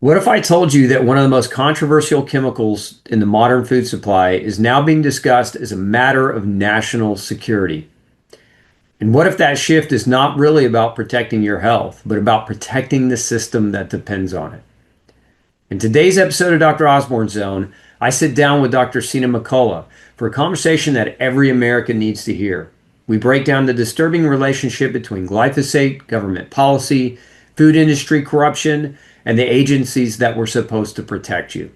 What if I told you that one of the most controversial chemicals in the modern food supply is now being discussed as a matter of national security? And what if that shift is not really about protecting your health, but about protecting the system that depends on it? In today's episode of Dr. Osborne's Zone, I sit down with Dr. Sina McCullough for a conversation that every American needs to hear. We break down the disturbing relationship between glyphosate, government policy, food industry corruption, and the agencies that were supposed to protect you.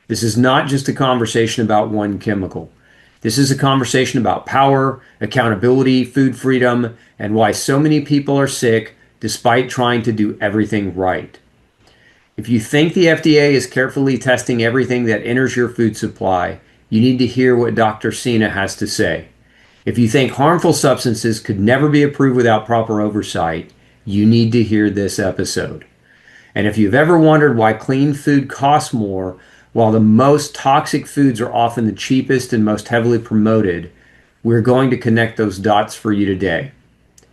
This is not just a conversation about one chemical. This is a conversation about power, accountability, food freedom, and why so many people are sick despite trying to do everything right. If you think the FDA is carefully testing everything that enters your food supply, you need to hear what Dr. Cena has to say. If you think harmful substances could never be approved without proper oversight, you need to hear this episode. And if you've ever wondered why clean food costs more while the most toxic foods are often the cheapest and most heavily promoted, we're going to connect those dots for you today.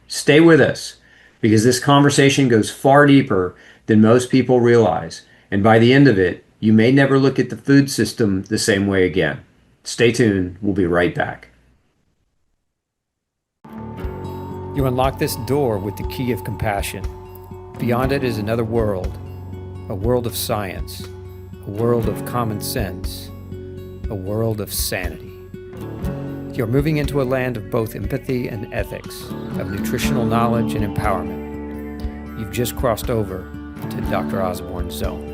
Stay with us because this conversation goes far deeper than most people realize. And by the end of it, you may never look at the food system the same way again. Stay tuned. We'll be right back. You unlock this door with the key of compassion. Beyond it is another world, a world of science, a world of common sense, a world of sanity. You're moving into a land of both empathy and ethics, of nutritional knowledge and empowerment. You've just crossed over to Dr. Osborne's Zone.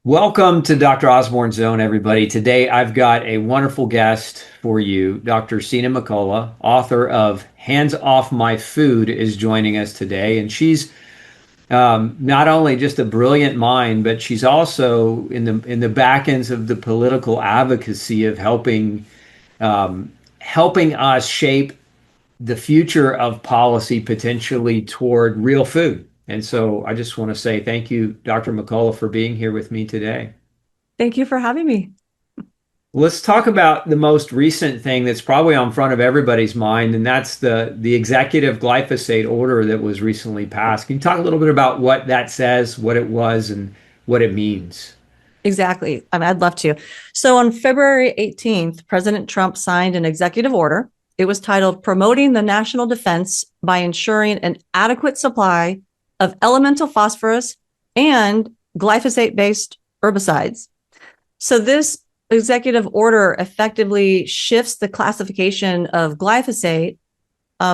Welcome to Dr. Osborne's Zone, everybody. Today I've got a wonderful guest for you. Dr. Sina McCullough, author of Hands Off My Food, is joining us today. And she's not only just a brilliant mind, but she's also in the back ends of the political advocacy of helping us shape the future of policy potentially toward real food. And so I just want to say thank you, Dr. McCullough, for being here with me today. Thank you for having me. Let's talk about the most recent thing that's probably on front of everybody's mind, and that's the executive glyphosate order that was recently passed. Can you talk a little bit about what that says, what it was, and what it means? Exactly. I'd love to. So on February 18th, President Trump signed an executive order. It was titled Promoting the National Defense by Ensuring an Adequate Supply of Elemental Phosphorus and Glyphosate-based herbicides. So this executive order effectively shifts the classification of glyphosate,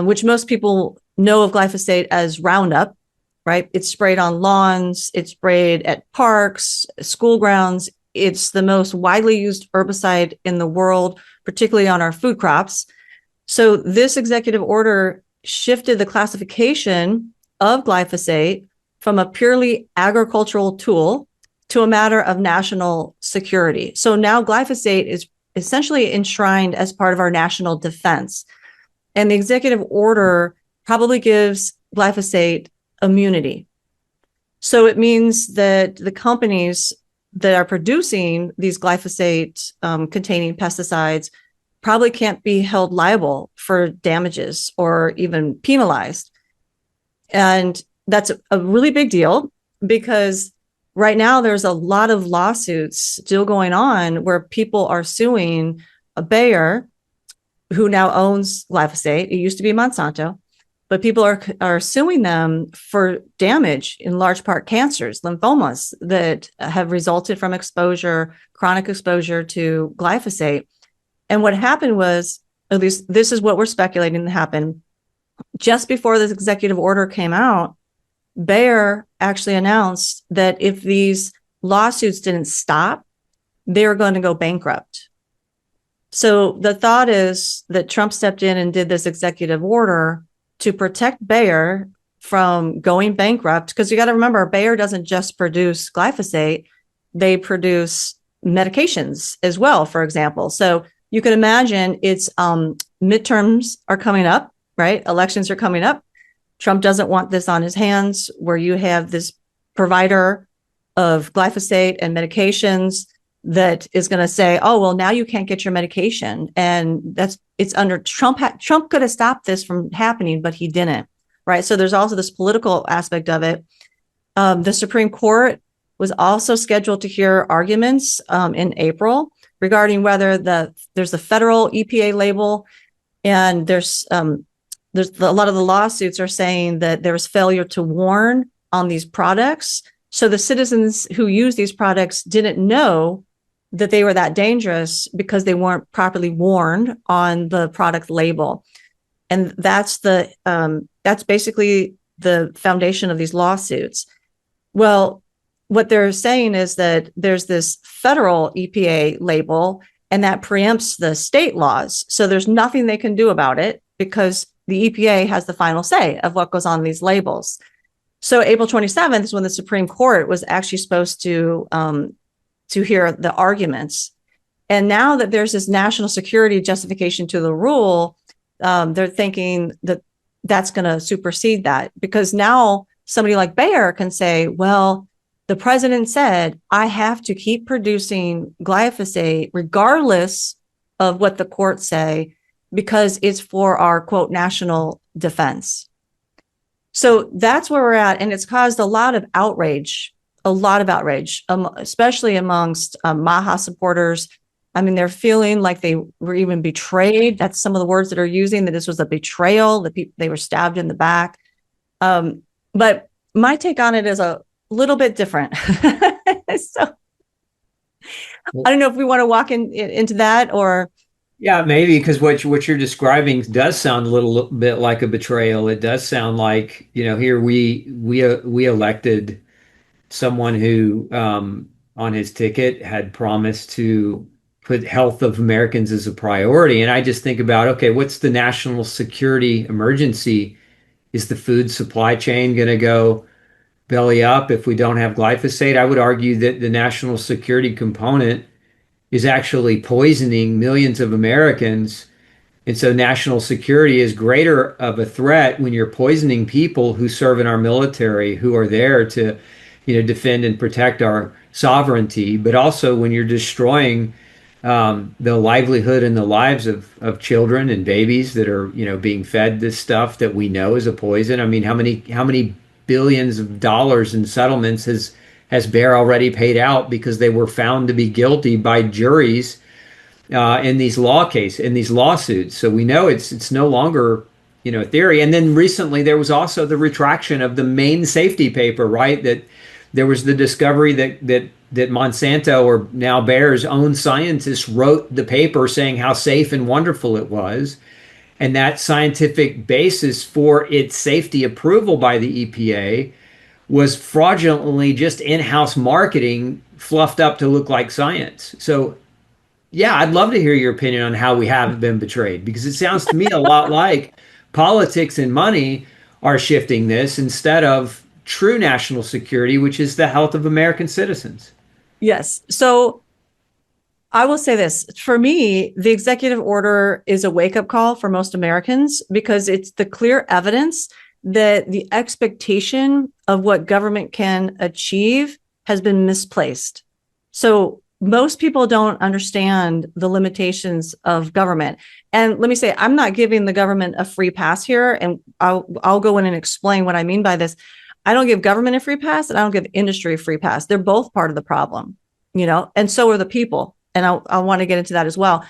which most people know of glyphosate as Roundup, right? It's sprayed on lawns, it's sprayed at parks, school grounds. It's the most widely used herbicide in the world, particularly on our food crops. So this executive order shifted the classification of glyphosate from a purely agricultural tool to a matter of national security. So now glyphosate is essentially enshrined as part of our national defense. And the executive order probably gives glyphosate immunity. So it means that the companies that are producing these glyphosate containing pesticides probably can't be held liable for damages or even penalized. And that's a really big deal because right now there's a lot of lawsuits still going on where people are suing a Bayer who now owns glyphosate. It used to be Monsanto, but people are suing them for damage, in large part cancers, lymphomas that have resulted from exposure, chronic exposure to glyphosate. And what happened was, at least this is what we're speculating happened, just before this executive order came out, Bayer actually announced that if these lawsuits didn't stop, they were going to go bankrupt. So the thought is that Trump stepped in and did this executive order to protect Bayer from going bankrupt. Because you got to remember, Bayer doesn't just produce glyphosate, they produce medications as well, for example. So you can imagine it's midterms are coming up, right? Elections are coming up. Trump doesn't want this on his hands where you have this provider of glyphosate and medications that is going to say, oh, well, now you can't get your medication. And it's under Trump. Trump could have stopped this from happening, but he didn't. right? So there's also this political aspect of it. The Supreme Court was also scheduled to hear arguments in April regarding whether there's the federal EPA label, and there's a lot of the lawsuits are saying that there was failure to warn on these products. So the citizens who use these products didn't know that they were that dangerous because they weren't properly warned on the product label. And that's basically the foundation of these lawsuits. Well, what they're saying is that there's this federal EPA label, and that preempts the state laws. So there's nothing they can do about it because the EPA has the final say of what goes on these labels. So April 27th is when the Supreme Court was actually supposed to hear the arguments. And now that there's this national security justification to the rule, they're thinking that that's going to supersede that, because now somebody like Bayer can say, well, the president said, I have to keep producing glyphosate regardless of what the courts say, because it's for our, quote, national defense. So that's where we're at. And it's caused a lot of outrage, especially amongst Maha supporters. I mean, they're feeling like they were even betrayed. That's some of the words that are using, that this was a betrayal, that they were stabbed in the back. But my take on it is a little bit different. So I don't know if we want to walk into that, or. Yeah, maybe, because what you're describing does sound a little bit like a betrayal. It does sound like, here we elected someone who on his ticket had promised to put health of Americans as a priority. And I just think about, okay, what's the national security emergency? Is the food supply chain going to go belly up if we don't have glyphosate? I would argue that the national security component is actually poisoning millions of Americans. And so national security is greater of a threat when you're poisoning people who serve in our military, who are there to, defend and protect our sovereignty, but also when you're destroying the livelihood and the lives of children and babies that are, being fed this stuff that we know is a poison. I mean, how many billions of dollars in settlements has Bayer already paid out because they were found to be guilty by juries in these lawsuits. So we know it's no longer, a theory. And then recently there was also the retraction of the main safety paper, right? That there was the discovery that Monsanto, or now Bayer's own scientists, wrote the paper saying how safe and wonderful it was. And that scientific basis for its safety approval by the EPA was fraudulently just in-house marketing fluffed up to look like science. So, yeah, I'd love to hear your opinion on how we haven't been betrayed, because it sounds to me a lot like politics and money are shifting this instead of true national security, which is the health of American citizens. Yes. So I will say this. For me, the executive order is a wake-up call for most Americans, because it's the clear evidence that the expectation of what government can achieve has been misplaced. So most people don't understand the limitations of government. And let me say, I'm not giving the government a free pass here, and I'll go in and explain what I mean by this. I don't give government a free pass, and I don't give industry a free pass. They're both part of the problem, and so are the people. And I want to get into that as well.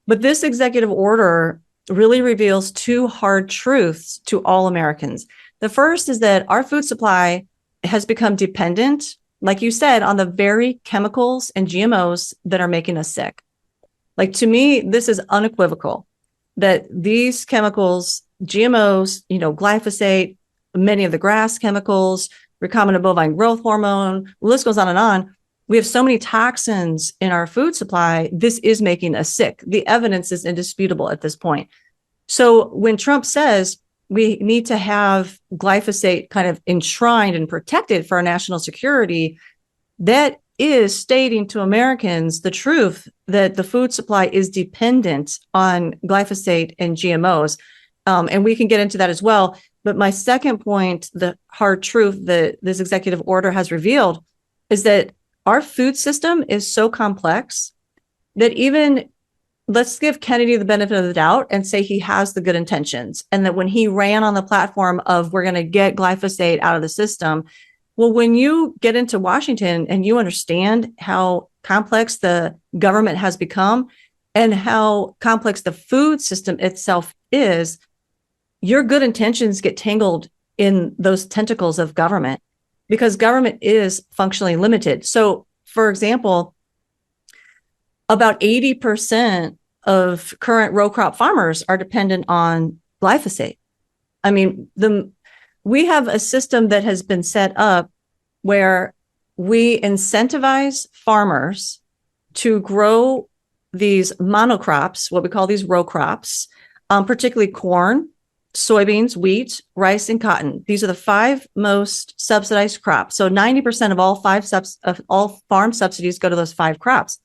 But this executive order really reveals two hard truths to all Americans. The first is that our food supply has become dependent, like you said, on the very chemicals and GMOs that are making us sick. Like, to me, this is unequivocal that these chemicals, GMOs, glyphosate, many of the GRAS chemicals, recombinant bovine growth hormone, the list goes on and on. We have so many toxins in our food supply. This is making us sick. The evidence is indisputable at this point. So when Trump says we need to have glyphosate kind of enshrined and protected for our national security, that is stating to Americans the truth that the food supply is dependent on glyphosate and GMOs. And we can get into that as well. But my second point, the hard truth that this executive order has revealed, is that our food system is so complex that even let's give Kennedy the benefit of the doubt and say he has the good intentions. And that when he ran on the platform of we're going to get glyphosate out of the system, well, when you get into Washington and you understand how complex the government has become and how complex the food system itself is, your good intentions get tangled in those tentacles of government because government is functionally limited. So, for example, about 80% of current row crop farmers are dependent on glyphosate. I mean, we have a system that has been set up where we incentivize farmers to grow these monocrops, what we call these row crops, particularly corn, soybeans, wheat, rice, and cotton. These are the 5 most subsidized crops. So 90% of all farm subsidies go to those 5 crops.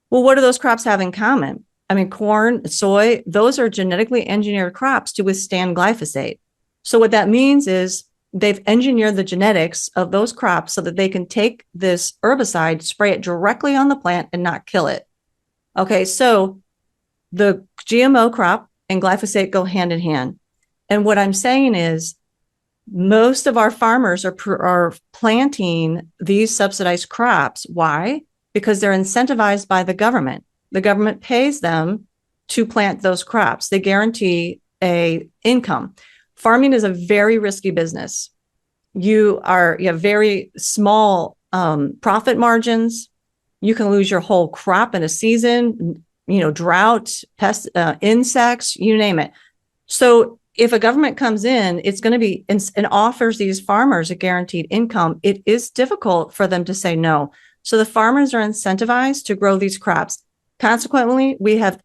Well, what do those crops have in common? I mean, corn, soy, those are genetically engineered crops to withstand glyphosate. So what that means is they've engineered the genetics of those crops so that they can take this herbicide, spray it directly on the plant and not kill it. Okay, so the GMO crop and glyphosate go hand in hand. And what I'm saying is most of our farmers are planting these subsidized crops. Why? Because they're incentivized by the government. The government pays them to plant those crops. They guarantee a income. Farming is a very risky business. You have very small profit margins. You can lose your whole crop in a season, drought, pest, insects, you name it. So if a government comes in, it's going to be and offers these farmers a guaranteed income, it is difficult for them to say no. So the farmers are incentivized to grow these crops. Consequently, we have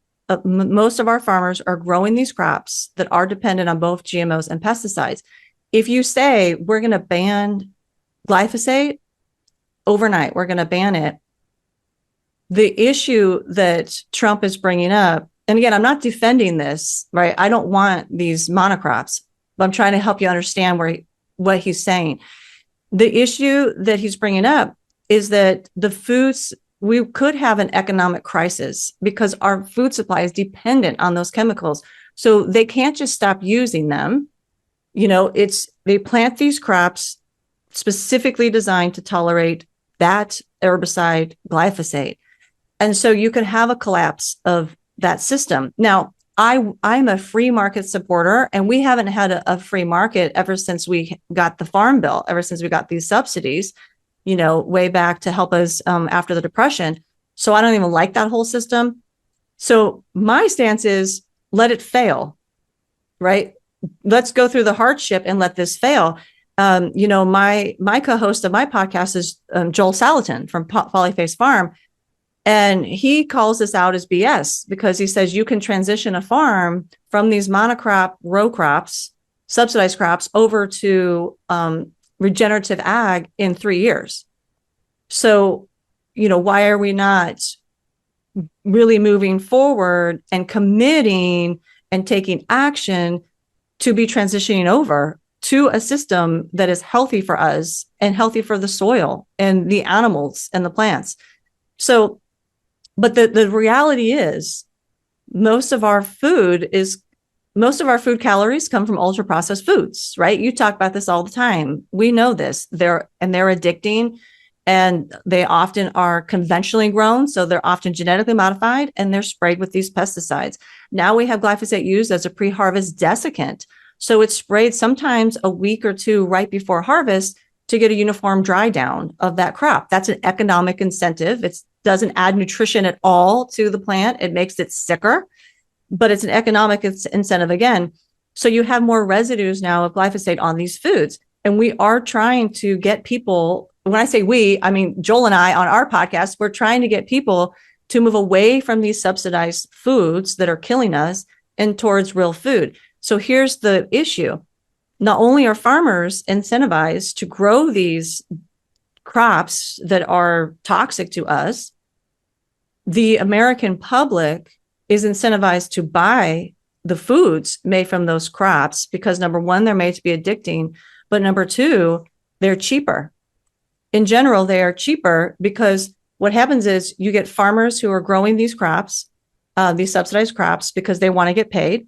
most of our farmers are growing these crops that are dependent on both GMOs and pesticides. If you say we're going to ban glyphosate overnight, we're going to ban it. The issue that Trump is bringing up, and again, I'm not defending this, right? I don't want these monocrops, but I'm trying to help you understand what he's saying. The issue that he's bringing up is that we could have an economic crisis because our food supply is dependent on those chemicals. So they can't just stop using them. They plant these crops specifically designed to tolerate that herbicide, glyphosate. And so you could have a collapse of that system. Now, I'm a free market supporter, and we haven't had a free market ever since we got the Farm Bill, ever since we got these subsidies, way back to help us after the Depression. So I don't even like that whole system. So my stance is let it fail, right? Let's go through the hardship and let this fail. My co-host of my podcast is Joel Salatin from Polyface Farm. And he calls this out as BS because he says you can transition a farm from these monocrop row crops, subsidized crops, over to regenerative ag in 3 years. So, why are we not really moving forward and committing and taking action to be transitioning over to a system that is healthy for us and healthy for the soil and the animals and the plants? So, but the reality is most of our food calories come from ultra processed foods, right? You talk about this all the time. We know this. They're addicting, and they often are conventionally grown. So they're often genetically modified, and they're sprayed with these pesticides. Now we have glyphosate used as a pre-harvest desiccant. So it's sprayed sometimes a week or two right before harvest to get a uniform dry down of that crop. That's an economic incentive. It doesn't add nutrition at all to the plant. It makes it sicker, but it's an economic incentive again. So you have more residues now of glyphosate on these foods. And we are trying to get people, when I say we, I mean, Joel and I on our podcast, we're trying to get people to move away from these subsidized foods that are killing us and towards real food. So here's the issue. Not only are farmers incentivized to grow these crops that are toxic to us, the American public is incentivized to buy the foods made from those crops because, number one, they're made to be addicting, but number two, they're cheaper. In general, they are cheaper because what happens is you get farmers who are growing these crops these subsidized crops because they want to get paid.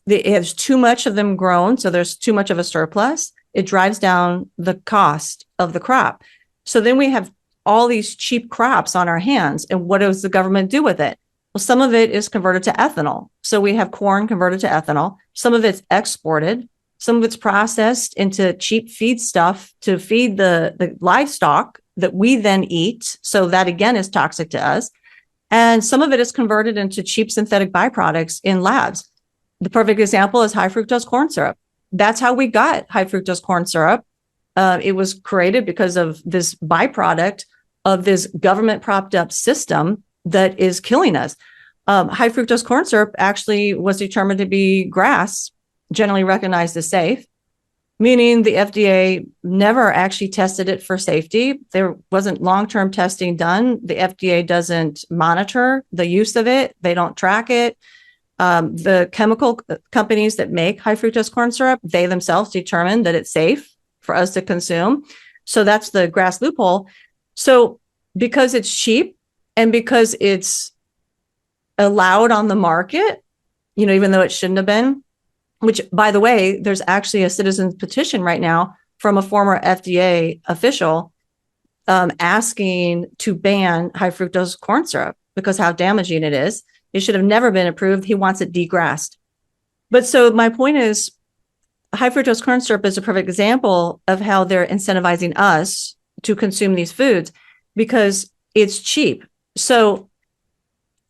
There's too much of them grown, so there's too much of a surplus. It drives down the cost of the crop. So then we have all these cheap crops on our hands. And what does the government do with it? Well, some of it is converted to ethanol. So we have corn converted to ethanol. Some of it's exported. Some of it's processed into cheap feed stuff to feed the livestock that we then eat. So that again is toxic to us. And some of it is converted into cheap synthetic byproducts in labs. The perfect example is high fructose corn syrup. That's how we got high fructose corn syrup. It was created because of this byproduct of this government propped up system that is killing us. High fructose corn syrup actually was determined to be GRAS, generally recognized as safe, meaning the FDA never actually tested it for safety. There wasn't long-term testing done. The FDA doesn't monitor the use of it. They don't track it. The chemical companies that make high fructose corn syrup, they themselves determine that it's safe for us to consume. So that's the GRAS loophole. So because it's cheap and because it's allowed on the market, even though it shouldn't have been, which, by the way, there's actually a citizen's petition right now from a former FDA official asking to ban high fructose corn syrup because how damaging it is. It should have never been approved. He wants it degrassed. But so my point is, high fructose corn syrup is a perfect example of how they're incentivizing us to consume these foods because it's cheap. So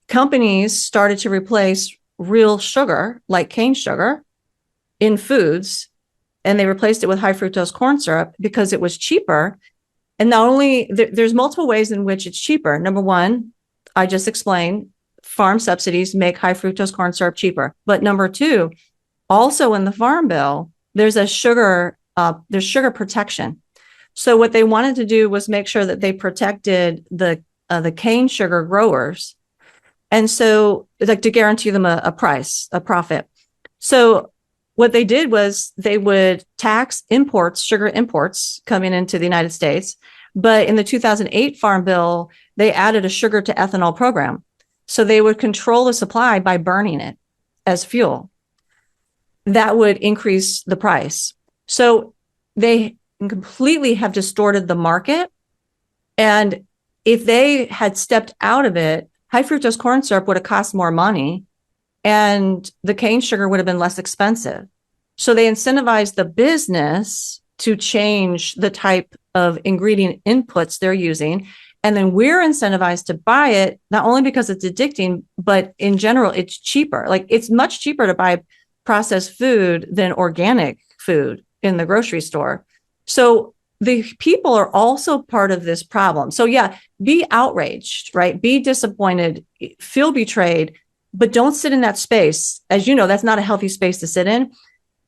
companies started to replace real sugar, like cane sugar, in foods, and they replaced it with high fructose corn syrup because it was cheaper. And not only, there's multiple ways in which it's cheaper. Number one, I just explained, farm subsidies make high fructose corn syrup cheaper. But number two, also in the Farm Bill, there's sugar protection. So what they wanted to do was make sure that they protected the cane sugar growers, and so like to guarantee them a profit. So what they did was they would tax imports, sugar imports coming into the United States. But in the 2008 Farm Bill, they added a sugar to ethanol program. So they would control the supply by burning it as fuel. That would increase the price. So they completely have distorted the market. And if they had stepped out of it, high fructose corn syrup would have cost more money and the cane sugar would have been less expensive. So they incentivized the business to change the type of ingredient inputs they're using. And then we're incentivized to buy it, not only because it's addicting, but in general, it's cheaper. Like it's much cheaper to buy processed food than organic food in the grocery store. So the people are also part of this problem. So yeah, be outraged, right? Be disappointed, feel betrayed, but don't sit in that space. As you know, that's not a healthy space to sit in.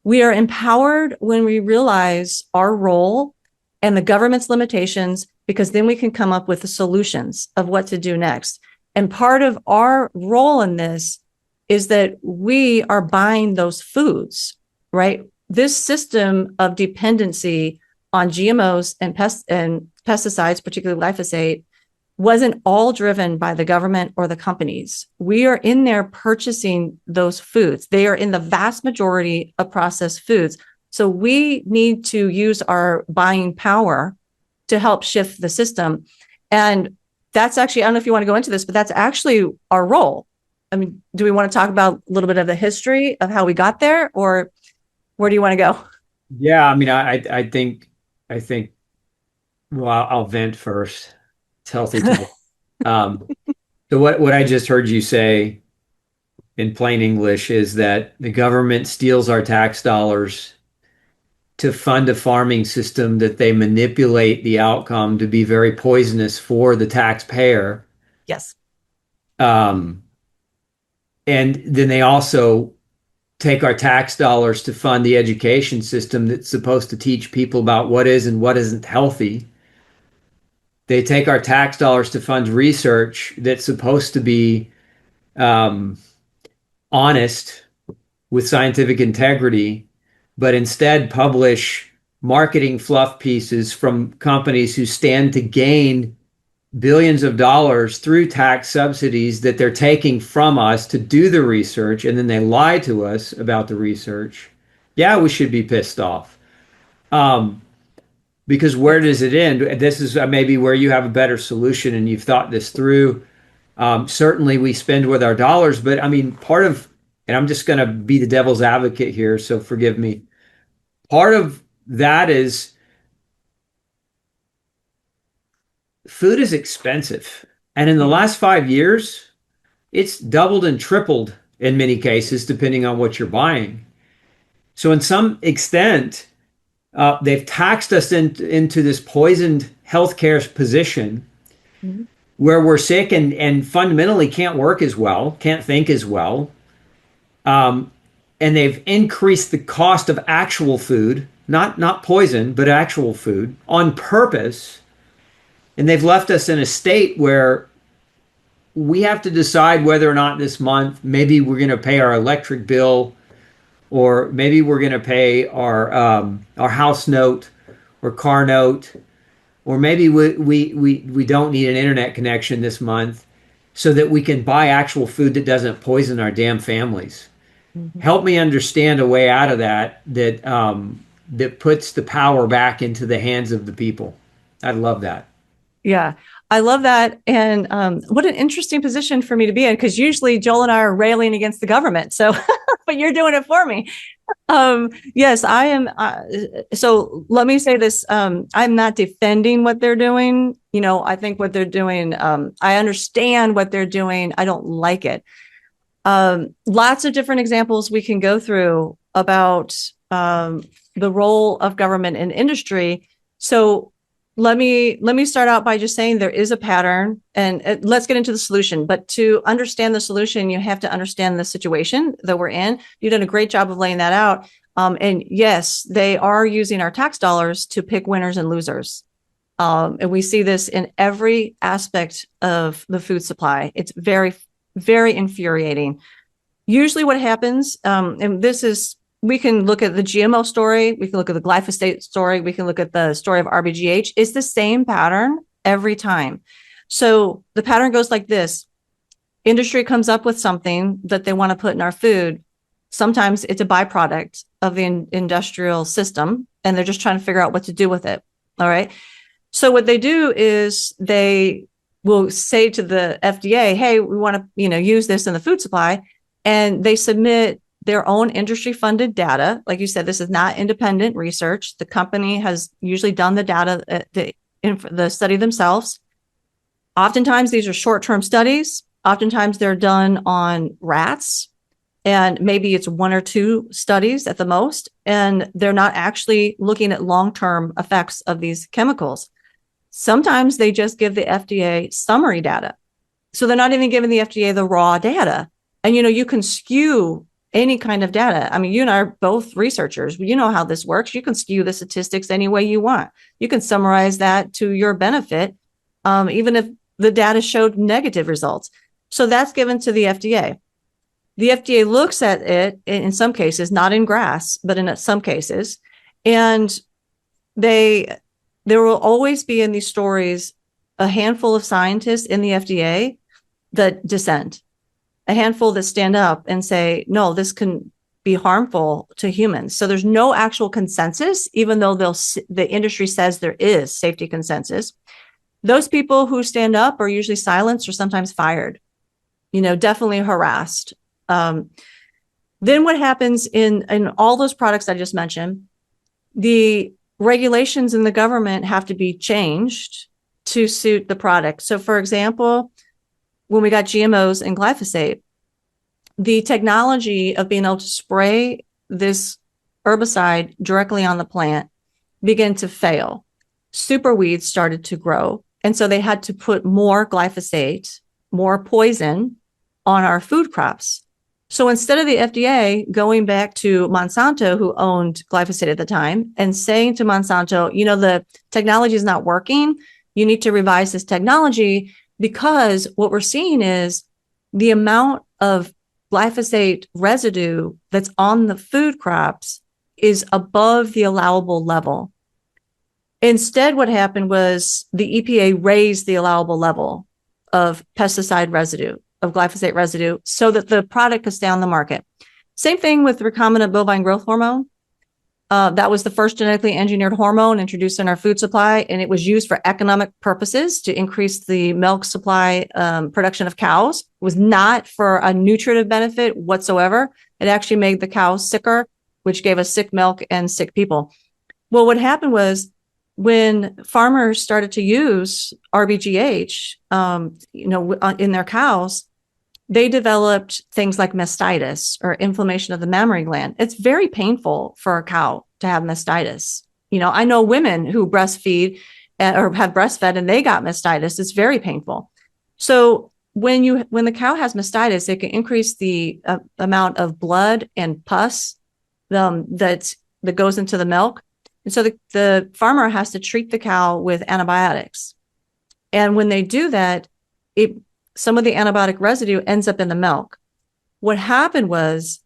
We are empowered when we realize our role and the government's limitations, because then we can come up with the solutions of what to do next. And part of our role in this is that we are buying those foods, right? This system of dependency on GMOs and pesticides, particularly glyphosate, wasn't all driven by the government or the companies. We are in there purchasing those foods. They are in the vast majority of processed foods. So we need to use our buying power to help shift the system. And that's actually, I don't know if you want to go into this, but that's actually our role. I mean, do we want to talk about a little bit of the history of how we got there, or where do you want to go? Yeah, I mean, I think, well, I'll vent first. It's healthy to So what I just heard you say in plain English is that the government steals our tax dollars to fund a farming system that they manipulate the outcome to be very poisonous for the taxpayer. Yes. And then they also take our tax dollars to fund the education system that's supposed to teach people about what is and what isn't healthy. They take our tax dollars to fund research that's supposed to be honest with scientific integrity, but instead publish marketing fluff pieces from companies who stand to gain billions of dollars through tax subsidies that they're taking from us to do the research, and then they lie to us about the research, yeah, we should be pissed off. Um, because where does it end? This is maybe where you have a better solution and you've thought this through. Certainly, we spend with our dollars, but I mean, part of, and I'm just going to be the devil's advocate here, so forgive me. Part of that is food is expensive. And in the last 5 years, it's doubled and tripled in many cases, depending on what you're buying. So, in some extent, they've taxed us into this poisoned healthcare position Mhm. where we're sick and fundamentally can't work as well, can't think as well. Um, and they've increased the cost of actual food, not poison, but actual food on purpose. And they've left us in a state where we have to decide whether or not this month maybe we're going to pay our electric bill, or maybe we're going to pay our house note or car note, or maybe we don't need an internet connection this month so that we can buy actual food that doesn't poison our damn families. Mhm. Help me understand a way out of that puts the power back into the hands of the people. I'd love that. Yeah, I love that. And what an interesting position for me to be in, because usually Joel and I are railing against the government. So, but you're doing it for me. Yes, I am. So let me say this. I'm not defending what they're doing. I think what they're doing, I understand what they're doing. I don't like it. Lots of different examples we can go through about the role of government and industry. So let me start out by just saying there is a pattern, and let's get into the solution. But to understand the solution, you have to understand the situation that we're in. You've done a great job of laying that out. And yes, they are using our tax dollars to pick winners and losers. And we see this in every aspect of the food supply. It's very, very infuriating. Usually what happens, and this is, we can look at the GMO story, we can look at the glyphosate story, we can look at the story of RBGH. It's the same pattern every time. So the pattern goes like this. Industry comes up with something that they want to put in our food. Sometimes it's a byproduct of the industrial system, and they're just trying to figure out what to do with it. All right. So what they do is they will say to the FDA, hey, we want to, use this in the food supply. And they submit their own industry funded data. Like you said, this is not independent research. The company has usually done the data, the study themselves. Oftentimes, these are short-term studies. Oftentimes, they're done on rats, and maybe it's one or two studies at the most, and they're not actually looking at long-term effects of these chemicals. Sometimes they just give the FDA summary data. So they're not even giving the FDA the raw data. And, you can skew any kind of data. I mean, you and I are both researchers. You know how this works. You can skew the statistics any way you want. You can summarize that to your benefit, even if the data showed negative results. So that's given to the FDA. The FDA looks at it in some cases, not in GRAS, but in some cases, and there will always be in these stories a handful of scientists in the FDA that dissent, a handful that stand up and say, no, this can be harmful to humans. So there's no actual consensus, even though the industry says there is safety consensus. Those people who stand up are usually silenced or sometimes fired, definitely harassed. Then what happens in all those products I just mentioned, the regulations in the government have to be changed to suit the product. So for example, when we got GMOs and glyphosate, the technology of being able to spray this herbicide directly on the plant began to fail. Super weeds started to grow. And so they had to put more glyphosate, more poison on our food crops. So instead of the FDA going back to Monsanto, who owned glyphosate at the time, and saying to Monsanto, the technology is not working, you need to revise this technology, because what we're seeing is the amount of glyphosate residue that's on the food crops is above the allowable level. Instead, what happened was the EPA raised the allowable level of pesticide residue, of glyphosate residue, so that the product could stay on the market. Same thing with recombinant bovine growth hormone. That was the first genetically engineered hormone introduced in our food supply, and it was used for economic purposes to increase the milk supply production of cows. It was not for a nutritive benefit whatsoever. It actually made the cows sicker, which gave us sick milk and sick people. Well, what happened was when farmers started to use RBGH, in their cows, they developed things like mastitis or inflammation of the mammary gland. It's very painful for a cow to have mastitis. I know women who breastfeed or have breastfed and they got mastitis. It's very painful. So when the cow has mastitis, it can increase the amount of blood and pus that goes into the milk. And so the farmer has to treat the cow with antibiotics. And when they do that, some of the antibiotic residue ends up in the milk. What happened was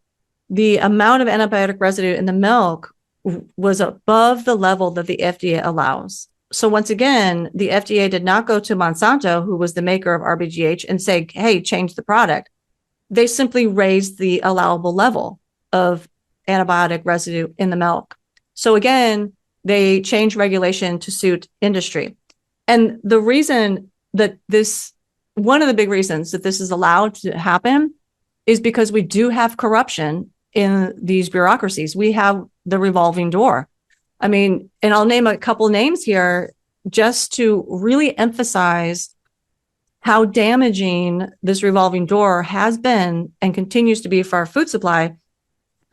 the amount of antibiotic residue in the milk was above the level that the FDA allows. So once again, the FDA did not go to Monsanto, who was the maker of RBGH, and say, hey, change the product. They simply raised the allowable level of antibiotic residue in the milk. So again, they changed regulation to suit industry. And the reason that one of the big reasons that this is allowed to happen is because we do have corruption in these bureaucracies. We have the revolving door. I mean, and I'll name a couple names here just to really emphasize how damaging this revolving door has been and continues to be for our food supply.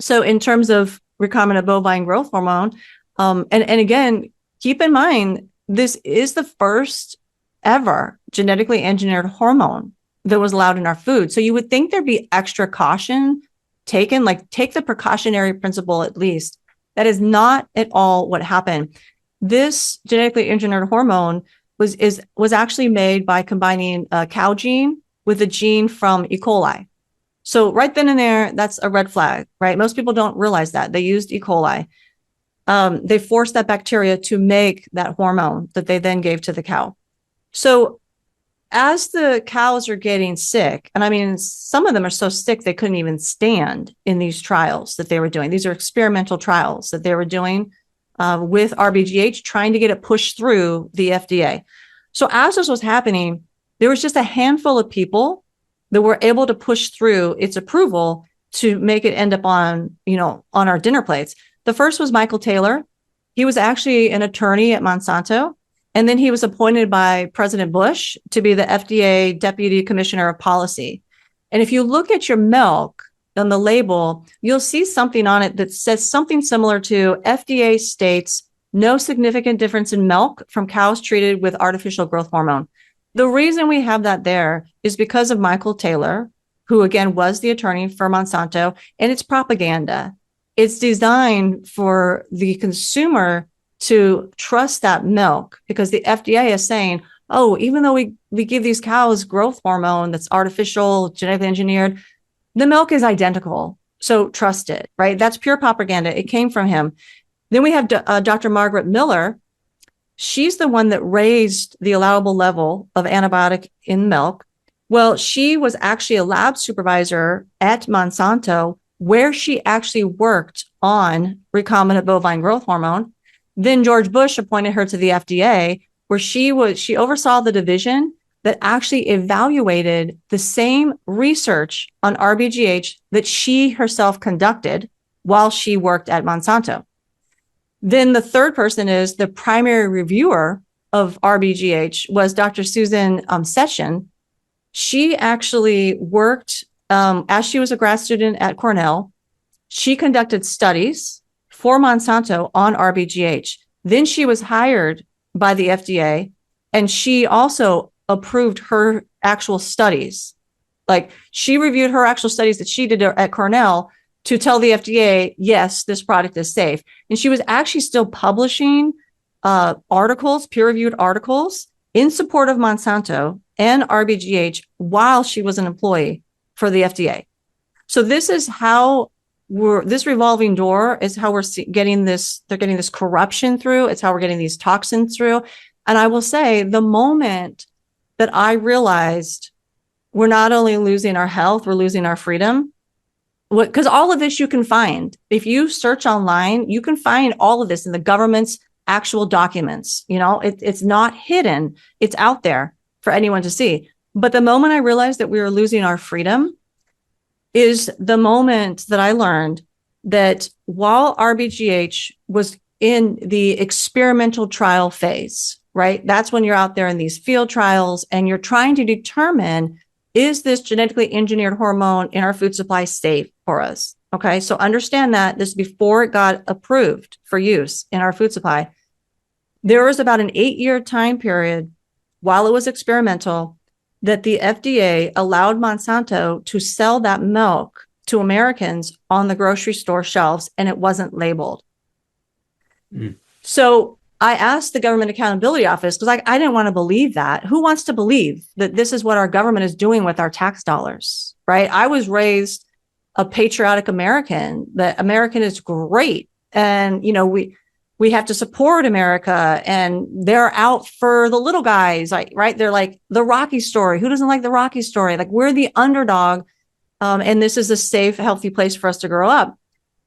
So in terms of recombinant bovine growth hormone, and again, keep in mind, this is the first ever genetically engineered hormone that was allowed in our food. So you would think there'd be extra caution taken, like take the precautionary principle at least. That is not at all what happened. This genetically engineered hormone was actually made by combining a cow gene with a gene from E. coli. So right then and there, that's a red flag, right? Most people don't realize that. They used E. coli. They forced that bacteria to make that hormone that they then gave to the cow. So as the cows are getting sick, and I mean, some of them are so sick they couldn't even stand in these trials that they were doing. These are experimental trials that they were doing with RBGH, trying to get it pushed through the FDA. So as this was happening, there was just a handful of people that were able to push through its approval to make it end up on our dinner plates. The first was Michael Taylor. He was actually an attorney at Monsanto. And then he was appointed by President Bush to be the FDA Deputy Commissioner of Policy. And if you look at your milk on the label, you'll see something on it that says something similar to FDA states no significant difference in milk from cows treated with artificial growth hormone. The reason we have that there is because of Michael Taylor, who again was the attorney for Monsanto, and it's propaganda. It's designed for the consumer to trust that milk because the FDA is saying, oh, even though we give these cows growth hormone that's artificial, genetically engineered, the milk is identical. So trust it, right? That's pure propaganda. It came from him. Then we have Dr. Margaret Miller. She's the one that raised the allowable level of antibiotic in milk. Well, she was actually a lab supervisor at Monsanto where she actually worked on recombinant bovine growth hormone. Then George Bush appointed her to the FDA, where she oversaw the division that actually evaluated the same research on RBGH that she herself conducted while she worked at Monsanto. Then the third person is the primary reviewer of RBGH was Dr. Susan Session. She actually worked as she was a grad student at Cornell. She conducted studies for Monsanto on RBGH. Then she was hired by the FDA, and she also approved her actual studies. Like she reviewed her actual studies that she did at Cornell to tell the FDA, yes, this product is safe. And she was actually still publishing articles, peer-reviewed articles in support of Monsanto and RBGH while she was an employee for the FDA. So this is how this revolving door is how we're getting this. They're getting this corruption through. It's how we're getting these toxins through. And I will say, the moment that I realized we're not only losing our health, we're losing our freedom. Because all of this you can find. If you search online, you can find all of this in the government's actual documents. It's not hidden. It's out there for anyone to see. But the moment I realized that we were losing our freedom is the moment that I learned that while RBGH was in the experimental trial phase, right? That's when you're out there in these field trials and you're trying to determine, is this genetically engineered hormone in our food supply safe for us? Okay, so understand that this is before it got approved for use in our food supply. There was about an 8-year time period while it was experimental that the FDA allowed Monsanto to sell that milk to Americans on the grocery store shelves, and it wasn't labeled. So I asked the Government Accountability Office, because I didn't want to believe that. Who wants to believe that this is what our government is doing with our tax dollars, right? I was raised a patriotic American, that American is great. And, we have to support America, and they're out for the little guys, right? They're like the Rocky story. Who doesn't like the Rocky story? Like, we're the underdog. And this is a safe, healthy place for us to grow up.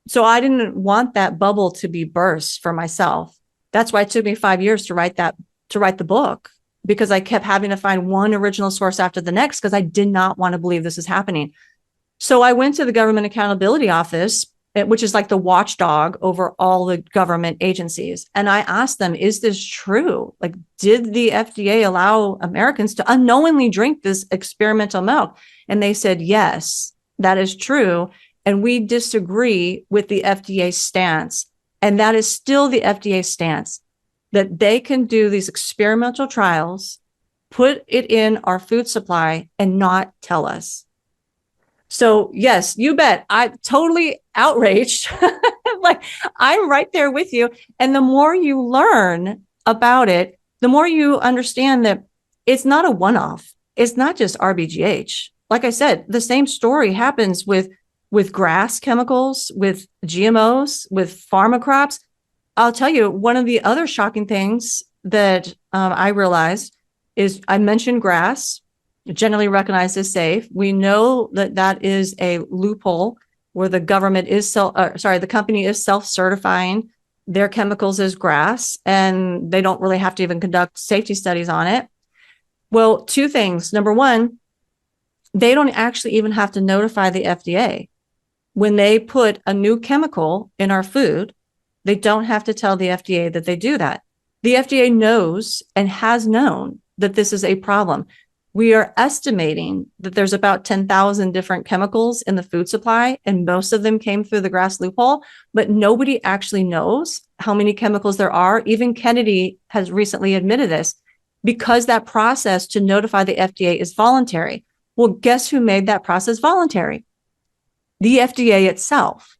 So I didn't want that bubble to be burst for myself. That's why it took me 5 years to write the book, because I kept having to find one original source after the next, because I did not want to believe this is happening. So I went to the Government Accountability Office, which is like the watchdog over all the government agencies. And I asked them, is this true? Like, did the FDA allow Americans to unknowingly drink this experimental milk? And they said, yes, that is true. And we disagree with the FDA stance. And that is still the FDA stance, that they can do these experimental trials, put it in our food supply, and not tell us. So yes, you bet. I'm totally outraged. Like, I'm right there with you. And the more you learn about it, the more you understand that it's not a one-off. It's not just RBGH. Like I said, the same story happens with GRAS chemicals, with GMOs, with pharma crops. I'll tell you, one of the other shocking things that I realized is, I mentioned GRAS, generally recognized as safe. We know that is a loophole where the government is the company is self-certifying their chemicals as GRAS, and they don't really have to even conduct safety studies on it. Well, two things. Number one, they don't actually even have to notify the FDA. When they put a new chemical in our food, they don't have to tell the FDA that they do that. The FDA knows and has known that this is a problem. We are estimating that there's about 10,000 different chemicals in the food supply, and most of them came through the GRAS loophole, but nobody actually knows how many chemicals there are. Even Kennedy has recently admitted this, because that process to notify the FDA is voluntary. Well, guess who made that process voluntary? The FDA itself.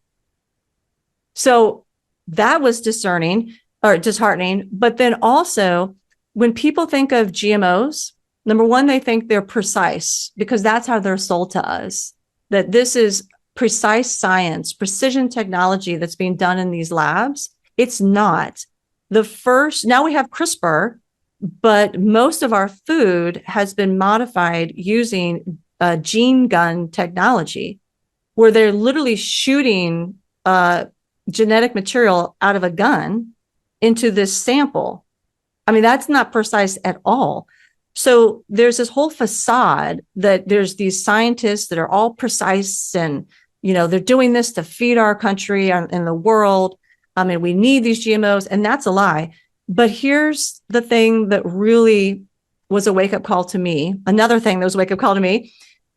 So that was disheartening. But then also, when people think of GMOs, number one, they think they're precise, because that's how they're sold to us, that this is precise science, precision technology that's being done in these labs. It's not. Now we have CRISPR, but most of our food has been modified using gene gun technology, where they're literally shooting genetic material out of a gun into this sample. I mean, that's not precise at all. So there's this whole facade that there's these scientists that are all precise, and, they're doing this to feed our country and the world. I mean, we need these GMOs, and that's a lie. But here's the thing that really was a wake-up call to me. Another thing that was a wake-up call to me.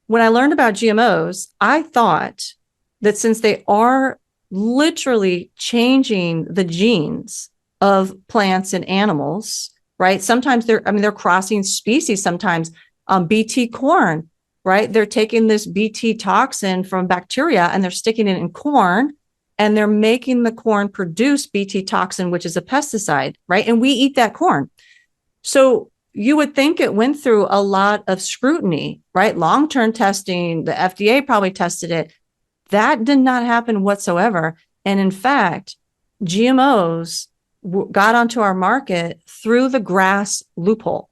When I learned about GMOs, I thought that since they are literally changing the genes of plants and animals, right? Sometimes they're crossing species sometimes. BT corn, right? They're taking this BT toxin from bacteria and they're sticking it in corn, and they're making the corn produce BT toxin, which is a pesticide, right? And we eat that corn. So you would think it went through a lot of scrutiny, right? Long-term testing, the FDA probably tested it. That did not happen whatsoever. And in fact, GMOs got onto our market through the GRAS loophole.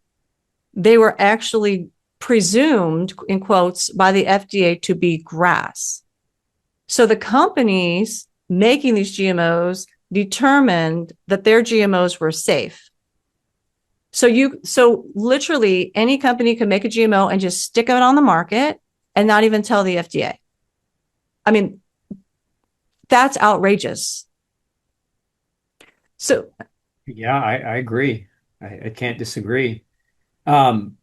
They were actually presumed, in quotes, by the FDA to be GRAS. So the companies making these GMOs determined that their GMOs were safe. So literally any company can make a GMO and just stick it on the market and not even tell the FDA. I mean, that's outrageous. So Yeah, I agree. I can't disagree. Um,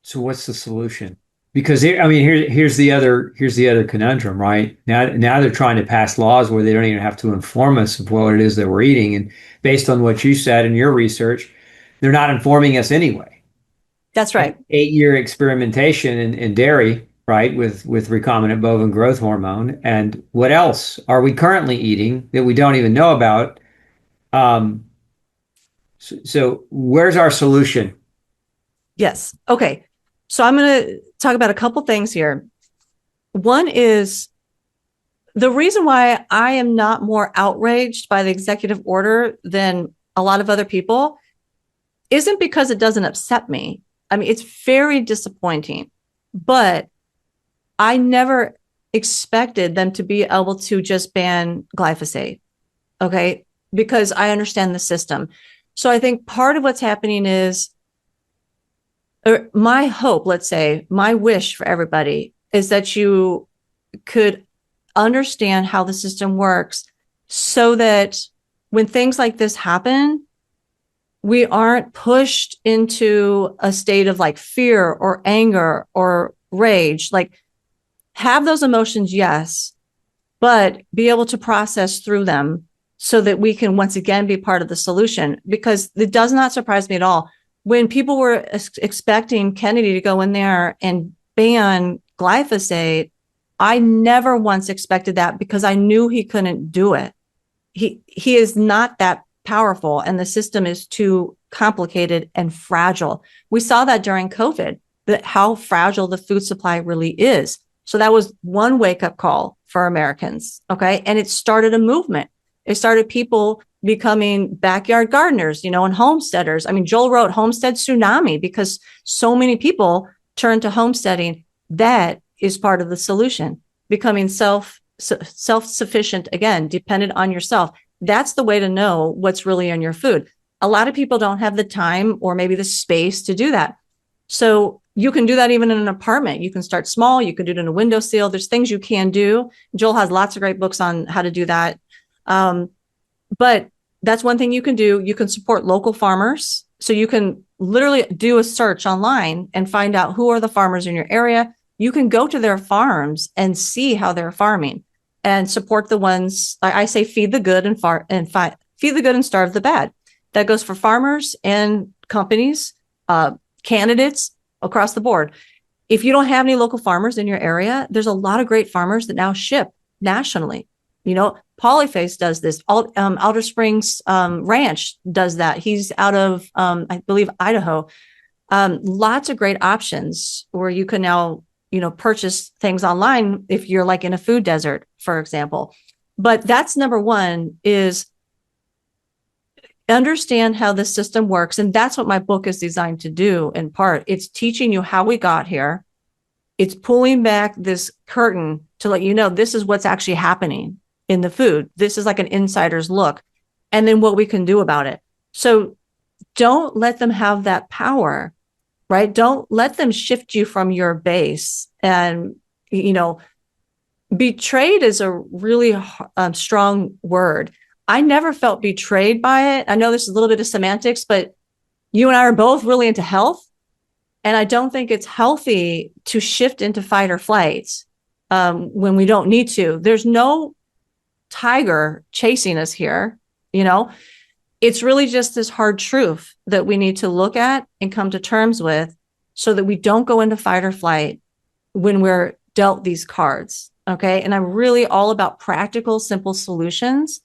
so what's the solution? Because here's the other conundrum, right? Now they're trying to pass laws where they don't even have to inform us of what it is that we're eating. And based on what you said in your research, they're not informing us anyway. that's right. 8-year experimentation in dairy, right, with recombinant bovine growth hormone. And what else are we currently eating that we don't even know about? Um, so where's our solution? Yes. Okay. So I'm going to talk about a couple things here. One is the reason why I am not more outraged by the executive order than a lot of other people isn't because it doesn't upset me. I mean, it's very disappointing, but I never expected them to be able to just ban glyphosate. Okay. Because I understand the system. So I think part of what's happening is, or my hope, let's say, my wish for everybody is that you could understand how the system works so that when things like this happen, we aren't pushed into a state of like fear or anger or rage. Like, have those emotions, yes, but be able to process through them so that we can once again be part of the solution. Because it does not surprise me at all. When people were expecting Kennedy to go in there and ban glyphosate, I never once expected that because I knew he couldn't do it. He is not that powerful, and the system is too complicated and fragile. We saw that during COVID, that how fragile the food supply really is. So that was one wake-up call for Americans, okay? And it started a movement. It started people becoming backyard gardeners, and homesteaders. I mean, Joel wrote Homestead Tsunami because so many people turned to homesteading. That is part of the solution, becoming self-sufficient, again, dependent on yourself. That's the way to know what's really in your food. A lot of people don't have the time or maybe the space to do that. So you can do that even in an apartment. You can start small. You can do it in a windowsill. There's things you can do. Joel has lots of great books on how to do that. But that's one thing you can do. You can support local farmers. So you can literally do a search online and find out who are the farmers in your area. You can go to their farms and see how they're farming and support the ones. I say feed the good and feed the good and starve the bad. That goes for farmers and companies, candidates across the board. If you don't have any local farmers in your area, there's a lot of great farmers that now ship nationally. Polyface does this. Alder Springs Ranch does that. He's out of, I believe, Idaho. Lots of great options where you can now, purchase things online if you're like in a food desert, for example. But that's number one, is understand how the system works. And that's what my book is designed to do in part. It's teaching you how we got here. It's pulling back this curtain to let you know this is what's actually happening in the food. This is like an insider's look, and then what we can do about it. So don't let them have that power, right? Don't let them shift you from your base. And, betrayed is a really strong word. I never felt betrayed by it. I know this is a little bit of semantics, but you and I are both really into health. And I don't think it's healthy to shift into fight or flight when we don't need to. There's no tiger chasing us here. It's really just this hard truth that we need to look at and come to terms with so that we don't go into fight or flight when we're dealt these cards. Okay. And I'm really all about practical, simple solutions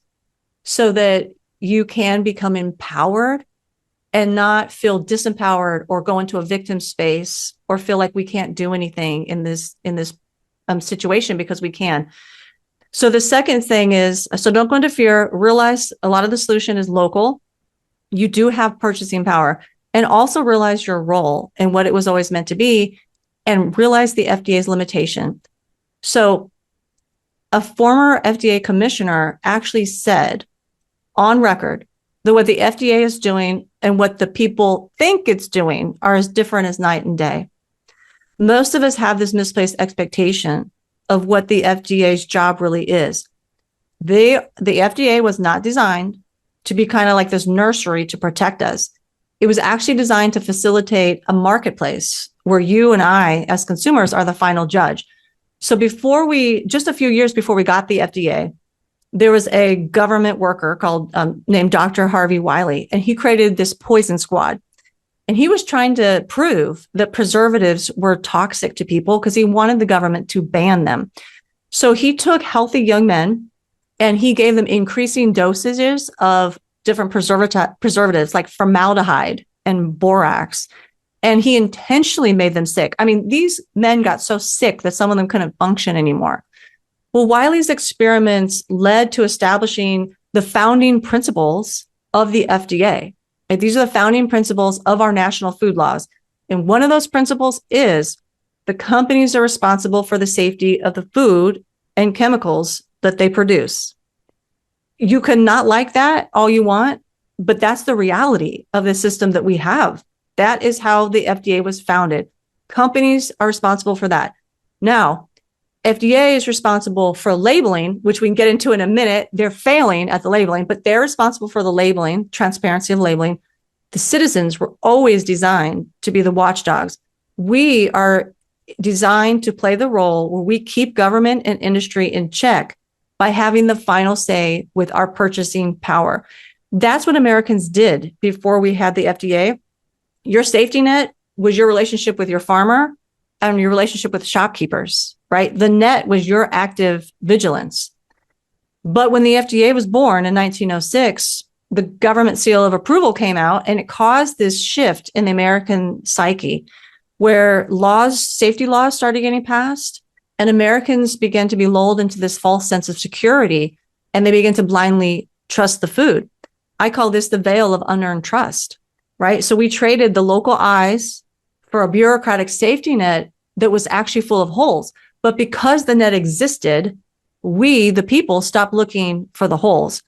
so that you can become empowered and not feel disempowered or go into a victim space or feel like we can't do anything in this situation because we can. So the second thing is, so don't go into fear. Realize a lot of the solution is local. You do have purchasing power, and also realize your role and what it was always meant to be, and realize the FDA's limitation. So a former FDA commissioner actually said on record that what the FDA is doing and what the people think it's doing are as different as night and day. Most of us have this misplaced expectation of what the FDA's job really is. The FDA was not designed to be kind of like this nursery to protect us. It was actually designed to facilitate a marketplace where you and I, as consumers, are the final judge. So just a few years before we got the FDA, there was a government worker named Dr. Harvey Wiley, and he created this poison squad. And he was trying to prove that preservatives were toxic to people because he wanted the government to ban them. So he took healthy young men and he gave them increasing dosages of different preservatives like formaldehyde and borax. And he intentionally made them sick. I mean, these men got so sick that some of them couldn't function anymore. Well, Wiley's experiments led to establishing the founding principles of the FDA. And these are the founding principles of our national food laws. And one of those principles is the companies are responsible for the safety of the food and chemicals that they produce. You can not like that all you want, but that's the reality of the system that we have. That is how the FDA was founded. Companies are responsible for that. Now, FDA is responsible for labeling, which we can get into in a minute. They're failing at the labeling, but they're responsible for the labeling, transparency of labeling. The citizens were always designed to be the watchdogs. We are designed to play the role where we keep government and industry in check by having the final say with our purchasing power. That's what Americans did before we had the FDA. Your safety net was your relationship with your farmer and your relationship with shopkeepers, right? The net was your active vigilance. But when the FDA was born in 1906, the government seal of approval came out, and it caused this shift in the American psyche where safety laws started getting passed, and Americans began to be lulled into this false sense of security, and they began to blindly trust the food. I call this the veil of unearned trust, right? So we traded the local eyes for a bureaucratic safety net that was actually full of holes. But because the net existed, we, the people, stopped looking for the holes.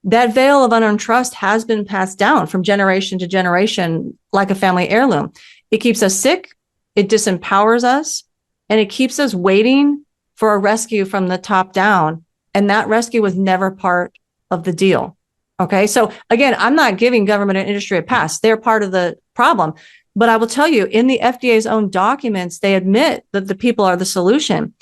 That veil of unearned trust has been passed down from generation to generation like a family heirloom. It keeps us sick, it disempowers us, and it keeps us waiting for a rescue from the top down. And that rescue was never part of the deal. Okay. So again, I'm not giving government and industry a pass. They're part of the problem. But I will tell you, in the FDA's own documents, they admit that the people are the solution.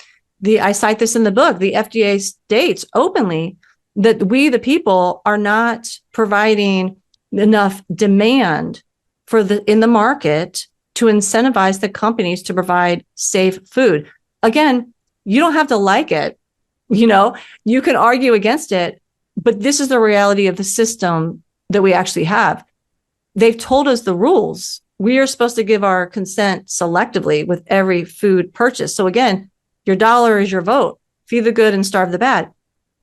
I cite this in the book. The FDA states openly that we, the people, are not providing enough demand in the market to incentivize the companies to provide safe food. Again, you don't have to like it. You can argue against it, but this is the reality of the system that we actually have. They've told us the rules. We are supposed to give our consent selectively with every food purchase. So again, your dollar is your vote. Feed the good and starve the bad.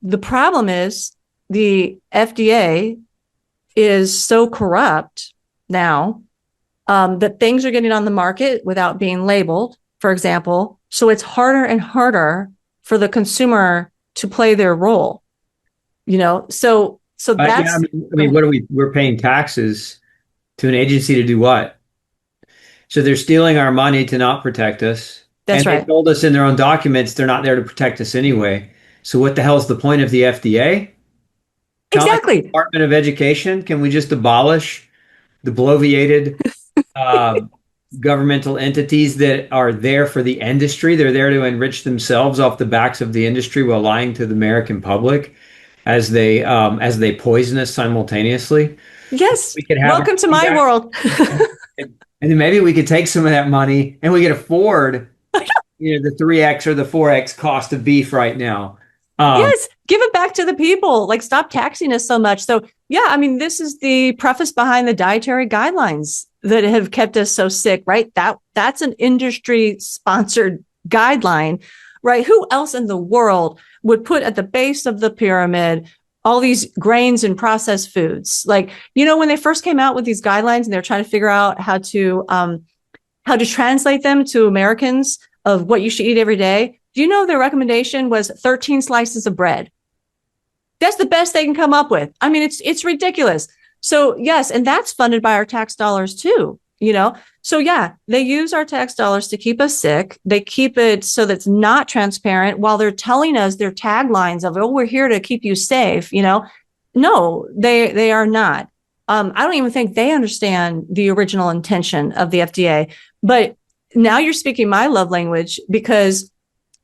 The problem is the FDA is so corrupt now that things are getting on the market without being labeled, for example. So it's harder and harder for the consumer to play their role. So that's. What are we're paying taxes to an agency to do what? So they're stealing our money to not protect us. That's right. They told us in their own documents they're not there to protect us anyway. So what the hell's the point of the FDA? Exactly. Department of Education, can we just abolish the bloviated governmental entities that are there for the industry? They're there to enrich themselves off the backs of the industry while lying to the American public as they poison us simultaneously. Yes. Welcome to my world. And then maybe we could take some of that money and we could afford the 3x or the 4x cost of beef right now. Yes, give it back to the people. Like, stop taxing us so much. So, yeah, this is the preface behind the dietary guidelines that have kept us so sick, right? That's an industry-sponsored guideline right? Who else in the world would put at the base of the pyramid all these grains and processed foods? Like, when they first came out with these guidelines and they're trying to figure out how to translate them to Americans of what you should eat every day, do you know their recommendation was 13 slices of bread? That's the best they can come up with. I mean, it's ridiculous. So yes, and that's funded by our tax dollars too, So yeah, they use our tax dollars to keep us sick. They keep it so that's not transparent while they're telling us their taglines of, we're here to keep you safe, No, they are not. I don't even think they understand the original intention of the FDA. But now you're speaking my love language, because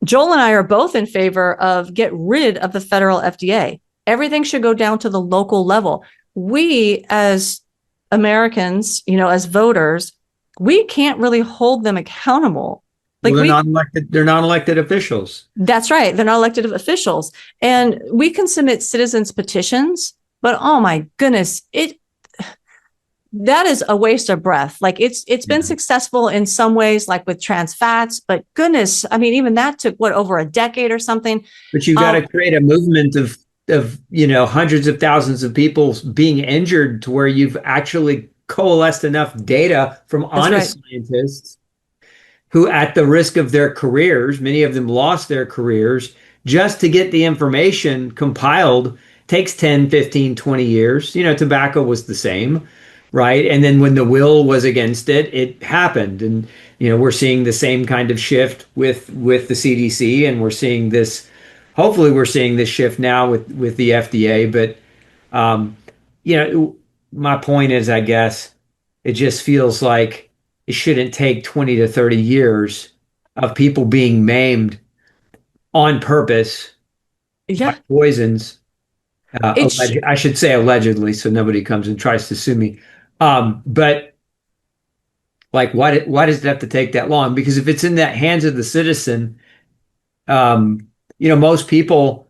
Joel and I are both in favor of get rid of the federal FDA. Everything should go down to the local level. We as Americans, as voters, we can't really hold them accountable. Like, well, they're not elected. They're not elected officials. That's right. They're not elected officials. And we can submit citizens petitions, but oh my goodness, that is a waste of breath. Like it's been successful in some ways, like with trans fats, but goodness, I mean, even that took over a decade or something. But you've got to create a movement of hundreds of thousands of people being injured to where you've actually coalesced enough data from honest scientists who, at the risk of their careers, many of them lost their careers, just to get the information compiled takes 10, 15, 20 years. Tobacco was the same. Right. And then when the will was against it, it happened. And, we're seeing the same kind of shift with the CDC. And we're seeing this, hopefully we're seeing this shift now with the FDA. But, my point is, I guess, it just feels like it shouldn't take 20 to 30 years of people being maimed on purpose by poisons. I should say allegedly, so nobody comes and tries to sue me. But like, why does it have to take that long? Because if it's in the hands of the citizen, most people,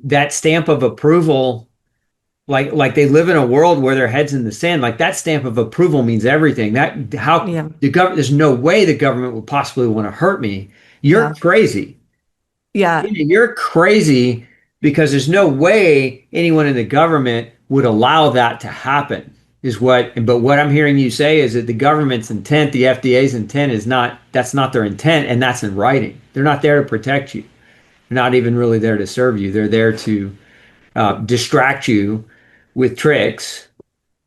that stamp of approval, like they live in a world where their head's in the sand. Like that stamp of approval means everything. There's no way the government would possibly want to hurt me. You're crazy. Yeah. You're crazy, because there's no way anyone in the government would allow that to happen. But what I'm hearing you say is that the government's intent, the FDA's intent that's not their intent, and that's in writing. They're not there to protect you. They're not even really there to serve you. They're there to distract you with tricks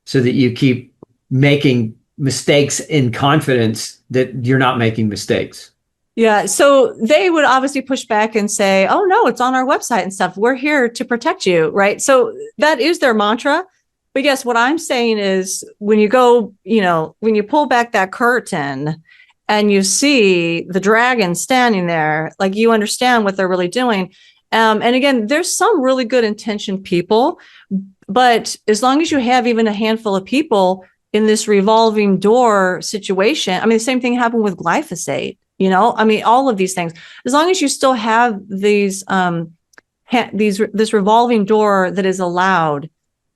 so that you keep making mistakes in confidence that you're not making mistakes. Yeah. So they would obviously push back and say, oh, no, it's on our website and stuff. We're here to protect you. Right. So that is their mantra. But yes, what I'm saying is when you go, when you pull back that curtain and you see the dragon standing there, like you understand what they're really doing. And again, there's some really good intentioned people, but as long as you have even a handful of people in this revolving door situation, I mean, the same thing happened with glyphosate, all of these things, as long as you still have this revolving door that is allowed,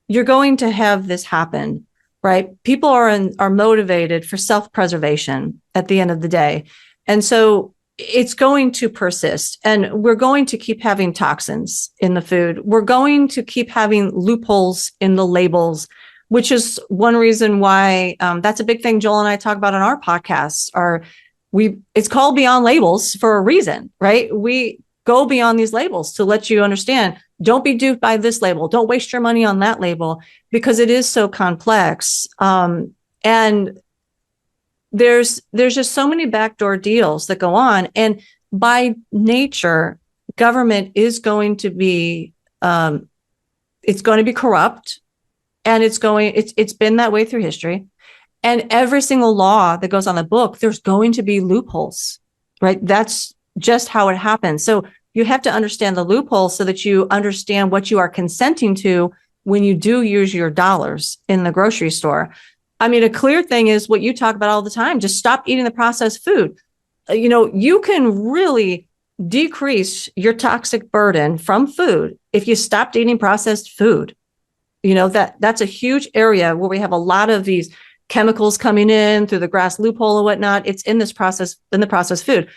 you're going to have this happen, right? People are motivated for self-preservation at the end of the day. And so it's going to persist, and we're going to keep having toxins in the food. We're going to keep having loopholes in the labels, which is one reason why that's a big thing Joel and I talk about on our podcasts. It's called Beyond Labels for a reason, right? We go beyond these labels to let you understand, don't be duped by this label. Don't waste your money on that label, because it is so complex. And there's just so many backdoor deals that go on. And by nature, government is going to be, it's going to be corrupt, and it's been that way through history. And every single law that goes on the book, there's going to be loopholes, right? That's just how it happens. So you have to understand the loophole so that you understand what you are consenting to when you do use your dollars in the grocery store. I mean, a clear thing is what you talk about all the time. Just stop eating the processed food. You can really decrease your toxic burden from food if you stopped eating processed food. That's a huge area where we have a lot of these chemicals coming in through the GRAS loophole and whatnot. It's in the processed food.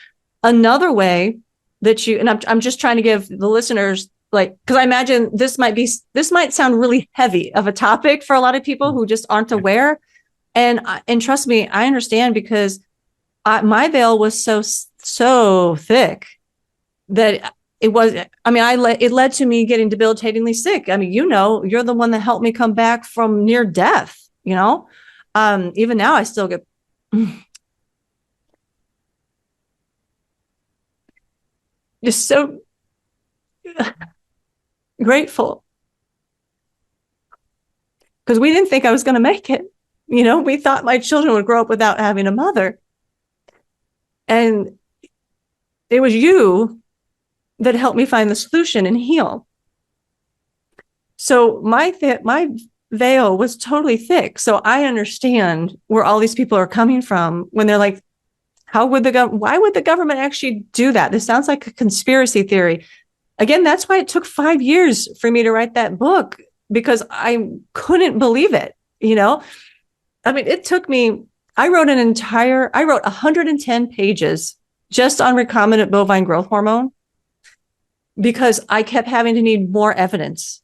Another way that you, and I'm just trying to give the listeners, like, because I imagine this might sound really heavy of a topic for a lot of people who just aren't aware. And trust me, I understand, because my veil was so thick that it was, I mean, it led to me getting debilitatingly sick. I mean, you're the one that helped me come back from near death, even now I still get just so grateful, because we didn't think I was going to make it. We thought my children would grow up without having a mother. And it was you that helped me find the solution and heal. So my veil was totally thick. So I understand where all these people are coming from when they're like, why would the government actually do that? This sounds like a conspiracy theory. Again, that's why it took 5 years for me to write that book, because I couldn't believe it. I mean, it took me, I wrote 110 pages just on recombinant bovine growth hormone, because I kept having to need more evidence.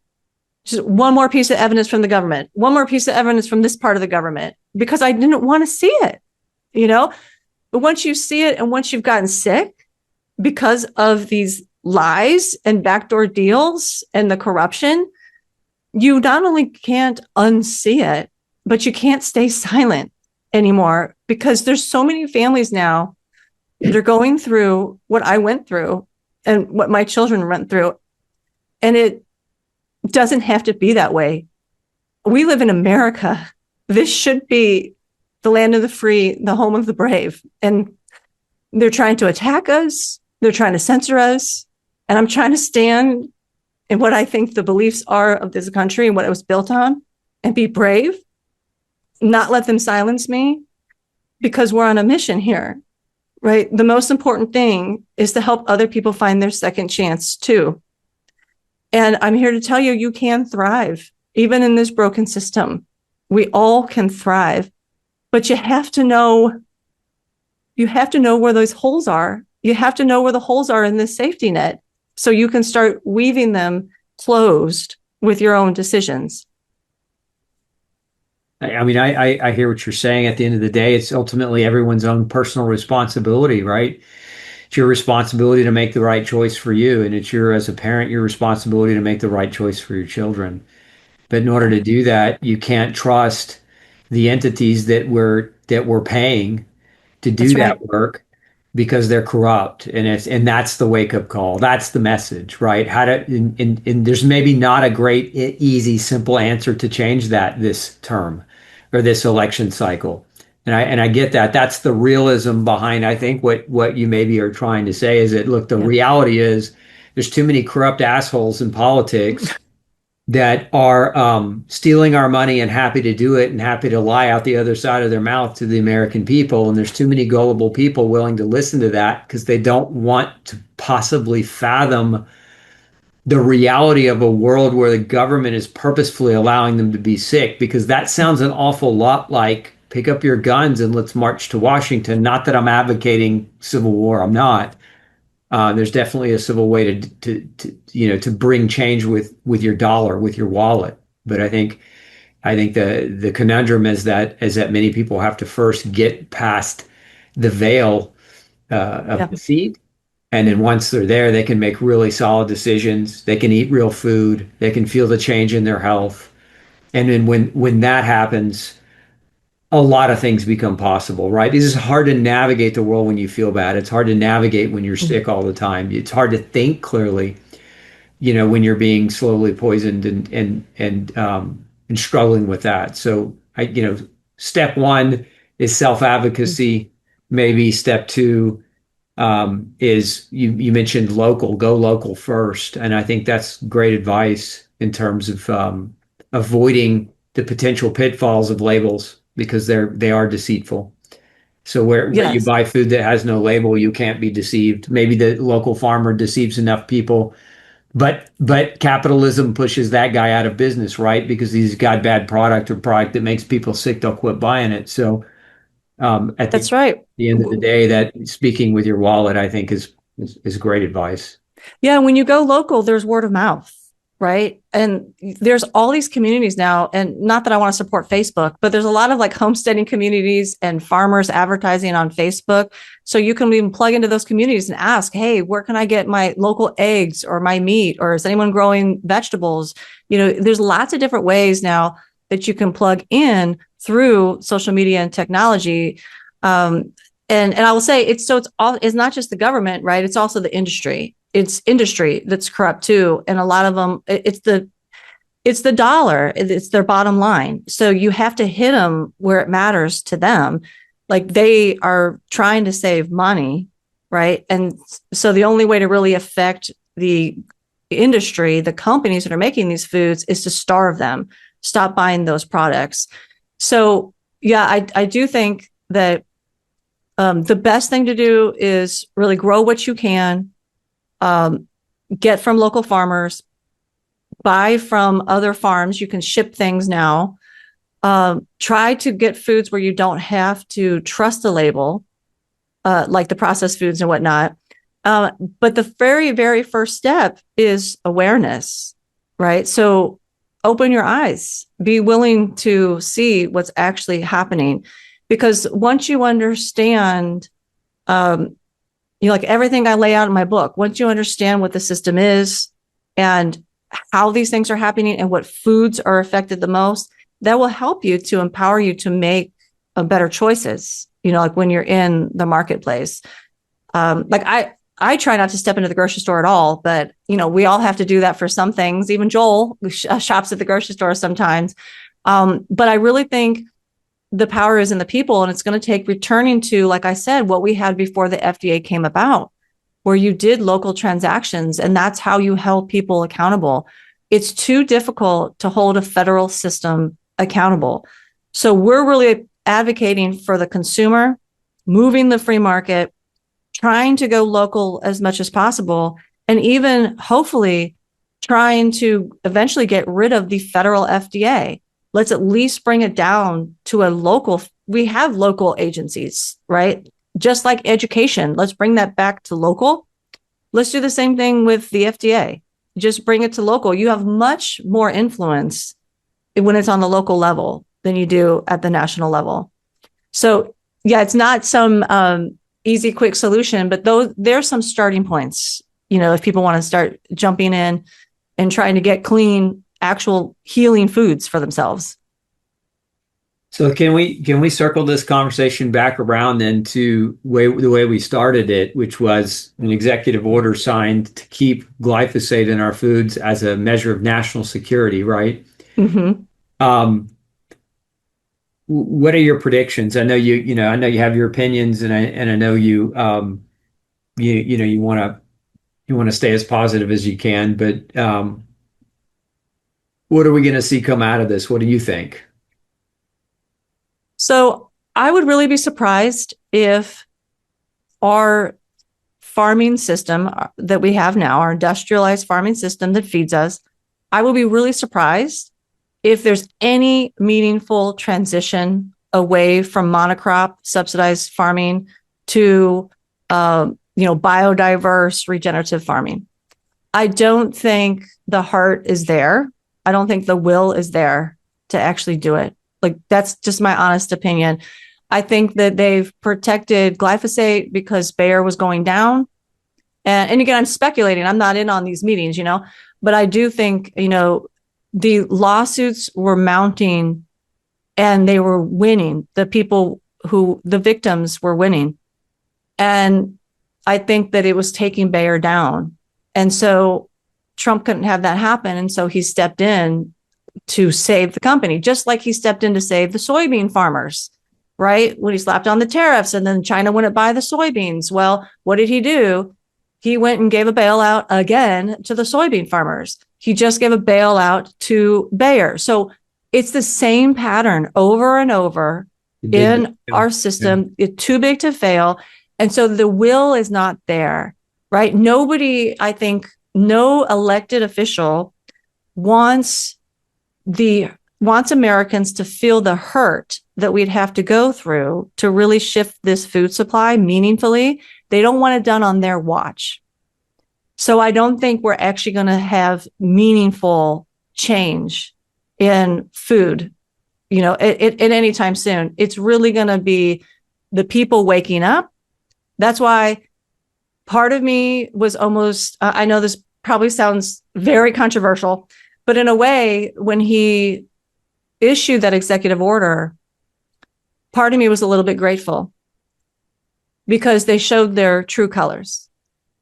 Just one more piece of evidence from the government, one more piece of evidence from this part of the government, because I didn't want to see it, But once you see it, and once you've gotten sick because of these lies and backdoor deals and the corruption, you not only can't unsee it, but you can't stay silent anymore, because there's so many families now that are going through what I went through and what my children went through. And it doesn't have to be that way. We live in America. This should be the land of the free, the home of the brave. And they're trying to attack us. They're trying to censor us. And I'm trying to stand in what I think the beliefs are of this country and what it was built on, and be brave, not let them silence me, because we're on a mission here, right? The most important thing is to help other people find their second chance too. And I'm here to tell you, you can thrive, even in this broken system. We all can thrive, but you have to know where those holes are. You have to know where the holes are in this safety net, so you can start weaving them closed with your own decisions. I mean, I hear what you're saying. At the end of the day, it's ultimately everyone's own personal responsibility, right? It's your responsibility to make the right choice for you. And it's as a parent, your responsibility to make the right choice for your children. But in order to do that, you can't trust the entities that we're paying to do That's that right. work, because they're corrupt. And that's the wake up call. That's the message, right? And there's maybe not a great, easy, simple answer to change that this term or this election cycle. And I get that. That's the realism behind, I think, what you maybe are trying to say is that, look, the Yeah. reality is there's too many corrupt assholes in politics that are stealing our money and happy to do it and happy to lie out the other side of their mouth to the American people. And there's too many gullible people willing to listen to that, because they don't want to possibly fathom the reality of a world where the government is purposefully allowing them to be sick, because that sounds an awful lot like pick up your guns and let's march to Washington. Not that I'm advocating civil war. I'm not. There's definitely a civil way to bring change with your dollar, with your wallet. But I think the conundrum is that many people have to first get past the veil of Yeah. deceit, and then once they're there, they can make really solid decisions. They can eat real food. They can feel the change in their health, and then when that happens, a lot of things become possible, right? This is hard to navigate the world when you feel bad. It's hard to navigate when you're sick all the time. It's hard to think clearly, when you're being slowly poisoned and struggling with that. So step one is self-advocacy. Maybe step two is you mentioned local. Go local first, and I think that's great advice in terms of avoiding the potential pitfalls of labels, because they are deceitful. So where you Yes. buy food that has no label, you can't be deceived. Maybe the local farmer deceives enough people, but capitalism pushes that guy out of business, right? Because he's got bad product or product that makes people sick, they'll quit buying it. So at That's right. the end of the day, that speaking with your wallet, I think is great advice. Yeah, when you go local, there's word of mouth, right? And there's all these communities now, and not that I want to support Facebook, but there's a lot of like homesteading communities and farmers advertising on Facebook. So you can even plug into those communities and ask, hey, where can I get my local eggs or my meat? Or is anyone growing vegetables? There's lots of different ways now that you can plug in through social media and technology. And I will say it's not just the government, right? It's also the industry. It's industry that's corrupt too. And a lot of them, it's the dollar, it's their bottom line. So you have to hit them where it matters to them. Like they are trying to save money, right? And so the only way to really affect the industry, the companies that are making these foods, is to starve them, stop buying those products. So yeah, I do think that the best thing to do is really grow what you can, get from local farmers, buy from other farms. You can ship things now. Try to get foods where you don't have to trust the label, like the processed foods and whatnot. But the very, very first step is awareness, right? So open your eyes, be willing to see what's actually happening. Because once you understand, like everything I lay out in my book, once you understand what the system is and how these things are happening and what foods are affected the most, that will help you to empower you to make better choices, like when you're in the marketplace. Like I try not to step into the grocery store at all, but, we all have to do that for some things. Even Joel shops at the grocery store sometimes. But I really think the power is in the people, and it's going to take returning to, like I said, what we had before the FDA came about, where you did local transactions, and that's how you held people accountable. It's too difficult to hold a federal system accountable. So we're really advocating for the consumer, moving the free market, trying to go local as much as possible, and even hopefully trying to eventually get rid of the federal FDA. Let's at least bring it down to a local. We have local agencies, right? Just like education. Let's bring that back to local. Let's do the same thing with the FDA. Just bring it to local. You have much more influence when it's on the local level than you do at the national level. So yeah, it's not some easy, quick solution, but there's some starting points, if people want to start jumping in and trying to get clean, actual healing foods for themselves. So can we circle this conversation back around then to the way we started it, which was an executive order signed to keep glyphosate in our foods as a measure of national security, right? Mm-hmm. What are your predictions? I know I know you have your opinions, and I know you want to stay as positive as you can, but what are we going to see come out of this? What do you think? So I would really be surprised if our farming system that we have now, our industrialized farming system that feeds us, I will be really surprised if there's any meaningful transition away from monocrop subsidized farming to, biodiverse regenerative farming. I don't think the heart is there. I don't think the will is there to actually do it. Like, that's just my honest opinion. I think that they've protected glyphosate because Bayer was going down. And again, I'm speculating. I'm not in on these meetings, but I do think, the lawsuits were mounting and they were winning. The victims were winning. And I think that it was taking Bayer down. And so Trump couldn't have that happen. And so he stepped in to save the company, just like he stepped in to save the soybean farmers, right? When he slapped on the tariffs and then China wouldn't buy the soybeans. Well, what did he do? He went and gave a bailout again to the soybean farmers. He just gave a bailout to Bayer. So it's the same pattern over and over in our system. Yeah. It's too big to fail. And so the will is not there, right? Nobody, I think, no elected official wants the wants Americans to feel the hurt that we'd have to go through to really shift this food supply meaningfully. They don't want it done on their watch. So I don't think we're actually going to have meaningful change in food, at any time soon. It's really going to be the people waking up. That's why part of me was almost, I know this probably sounds very controversial, but in a way, when he issued that executive order, part of me was a little bit grateful because they showed their true colors.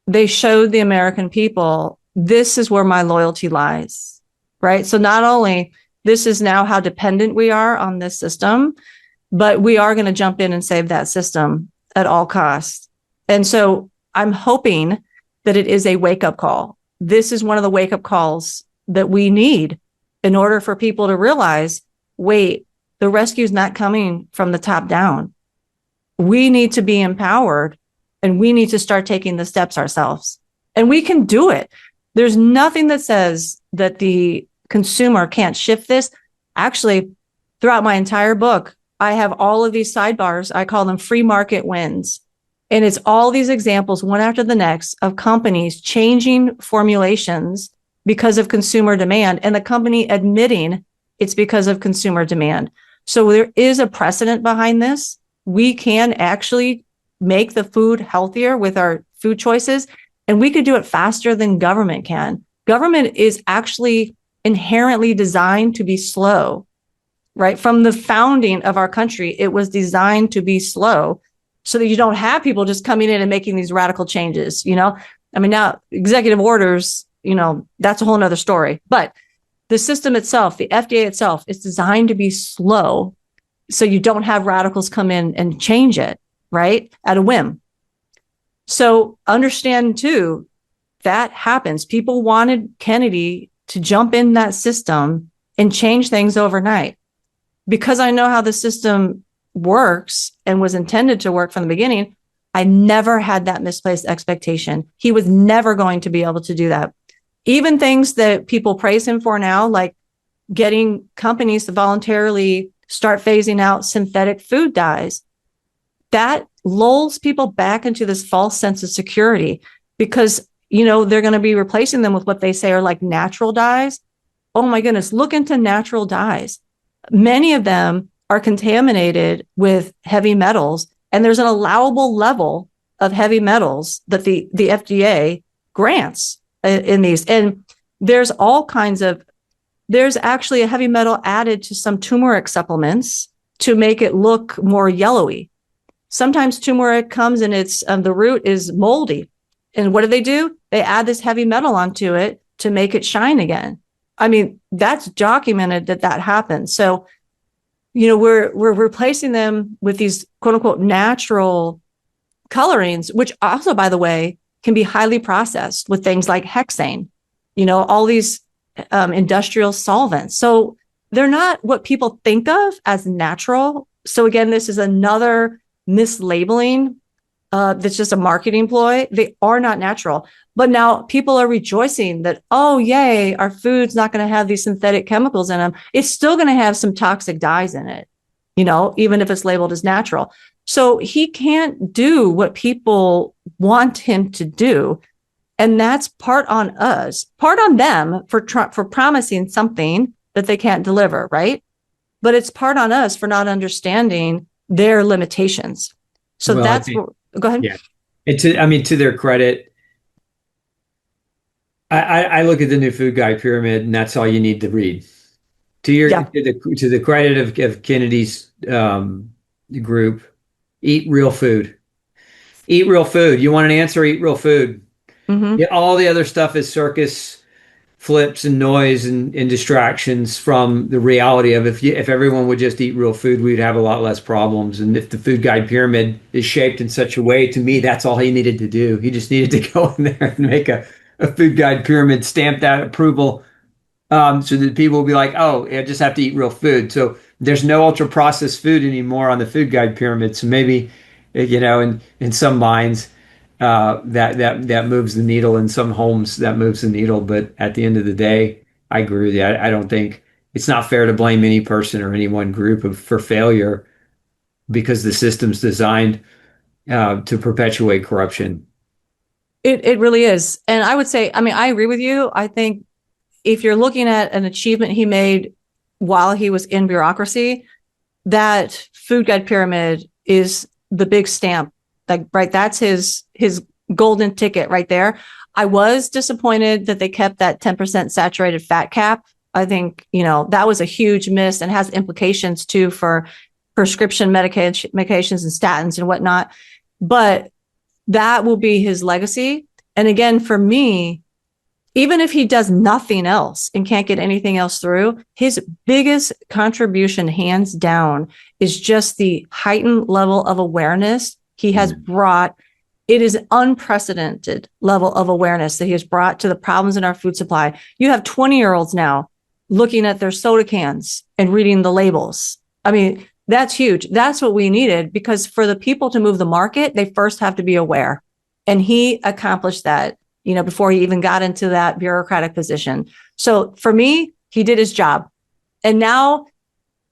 They showed the American people, this is where my loyalty lies, right? So not only this is now how dependent we are on this system, but we are going to jump in and save that system at all costs. And so I'm hoping that it is a wake-up call. This is one of the wake-up calls that we need in order for people to realize, wait, the rescue is not coming from the top down. We need to be empowered and we need to start taking the steps ourselves. And we can do it. There's nothing that says that the consumer can't shift this. Actually, throughout my entire book, I have all of these sidebars. I call them free market wins. And it's all these examples, one after the next, of companies changing formulations because of consumer demand, and the company admitting it's because of consumer demand. So there is a precedent behind this. We can actually make the food healthier with our food choices, and we could do it faster than government can. Government is actually inherently designed to be slow, right? From the founding of our country, it was designed to be slow so that you don't have people just coming in and making these radical changes, I mean, now executive orders, that's a whole nother story. But the system itself, the FDA itself, is designed to be slow so you don't have radicals come in and change it, right? At a whim. So understand too, that happens. People wanted Kennedy to jump in that system and change things overnight. Because I know how the system works and was intended to work from the beginning, I never had that misplaced expectation. He was never going to be able to do that. Even things that people praise him for now, like getting companies to voluntarily start phasing out synthetic food dyes, that lulls people back into this false sense of security because, they're going to be replacing them with what they say are like natural dyes. Oh my goodness, look into natural dyes. Many of them are contaminated with heavy metals, and there's an allowable level of heavy metals that the FDA grants in these. And there's actually a heavy metal added to some turmeric supplements to make it look more yellowy. Sometimes turmeric comes and the root is moldy. And what do? They add this heavy metal onto it to make it shine again. I mean, that's documented that happens. So, we're replacing them with these quote unquote natural colorings, which also, by the way, can be highly processed with things like hexane, all these industrial solvents. So they're not what people think of as natural. So again, this is another mislabeling that's just a marketing ploy. They are not natural. But now people are rejoicing that, oh, yay, our food's not going to have these synthetic chemicals in them. It's still going to have some toxic dyes in it, even if it's labeled as natural. So he can't do what people want him to do. And that's part on us, part on them for promising something that they can't deliver, right? But it's part on us for not understanding their limitations. So Well, go ahead. yeah. To their credit, I look at the new food guide pyramid, and that's all you need to read. To the credit of Kennedy's group, eat real food. Eat real food. You want an answer? Eat real food. Mm-hmm. Yeah, all the other stuff is circus flips and noise and distractions from the reality of if everyone would just eat real food, we'd have a lot less problems. And if the food guide pyramid is shaped in such a way, to me, that's all he needed to do. He just needed to go in there and make a food guide pyramid, stamp that approval, so that people will be like, oh, I just have to eat real food. So there's no ultra processed food anymore on the food guide pyramid. So maybe, in some minds, that moves the needle. In some homes, that moves the needle. But at the end of the day, I agree with you. I don't think it's not fair to blame any person or any one group for failure because the system's designed to perpetuate corruption. It really is. And I would say, I mean, I agree with you. I think if you're looking at an achievement he made while he was in bureaucracy, that food guide pyramid is the big stamp. Like, right, that's his golden ticket right there. I was disappointed that they kept that 10% saturated fat cap. I think, that was a huge miss and has implications too for prescription medications and statins and whatnot. But that will be his legacy. And again, for me, even if he does nothing else and can't get anything else through, his biggest contribution, hands down, is just the heightened level of awareness he has brought. It is unprecedented level of awareness that he has brought to the problems in our food supply. You have 20-year-olds now looking at their soda cans and reading the labels. I mean, that's huge. That's what we needed, because for the people to move the market, they first have to be aware. And he accomplished that, before he even got into that bureaucratic position. So for me, he did his job. And now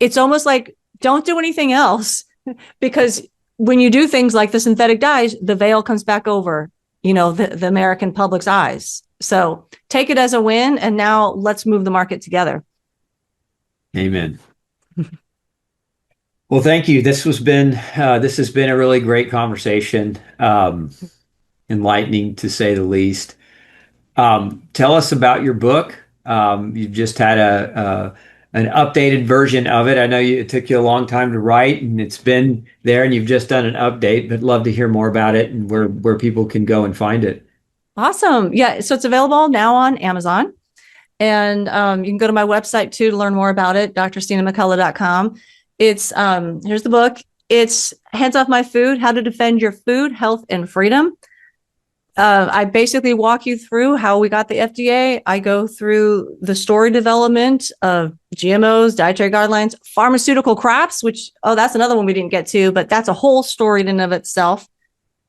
it's almost like, don't do anything else, because when you do things like the synthetic dyes, the veil comes back over, the American public's eyes. So take it as a win. And now let's move the market together. Amen. Well, thank you. This has been a really great conversation, enlightening to say the least. Tell us about your book. You've just had an updated version of it. I know it took you a long time to write, and it's been there, and you've just done an update. But love to hear more about it and where people can go and find it. Awesome. Yeah, so it's available now on Amazon, and you can go to my website too to learn more about it. drsinamccullough.com. It's here's the book. It's Hands Off My Food: How to Defend Your Food, Health, and Freedom. I basically walk you through how we got the FDA. I go through the story development of GMOs, dietary guidelines, pharmaceutical crops, which, that's another one we didn't get to, but that's a whole story in and of itself.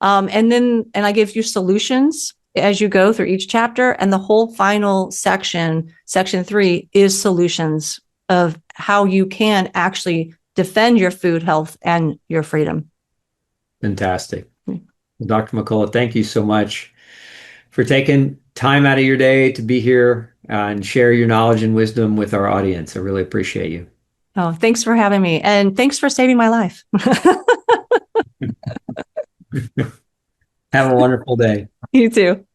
And I give you solutions as you go through each chapter. And the whole final section, section 3, is solutions of how you can actually defend your food, health, and your freedom. Fantastic. Dr. McCullough, thank you so much for taking time out of your day to be here and share your knowledge and wisdom with our audience. I really appreciate you. Oh, thanks for having me. And thanks for saving my life. Have a wonderful day. You too.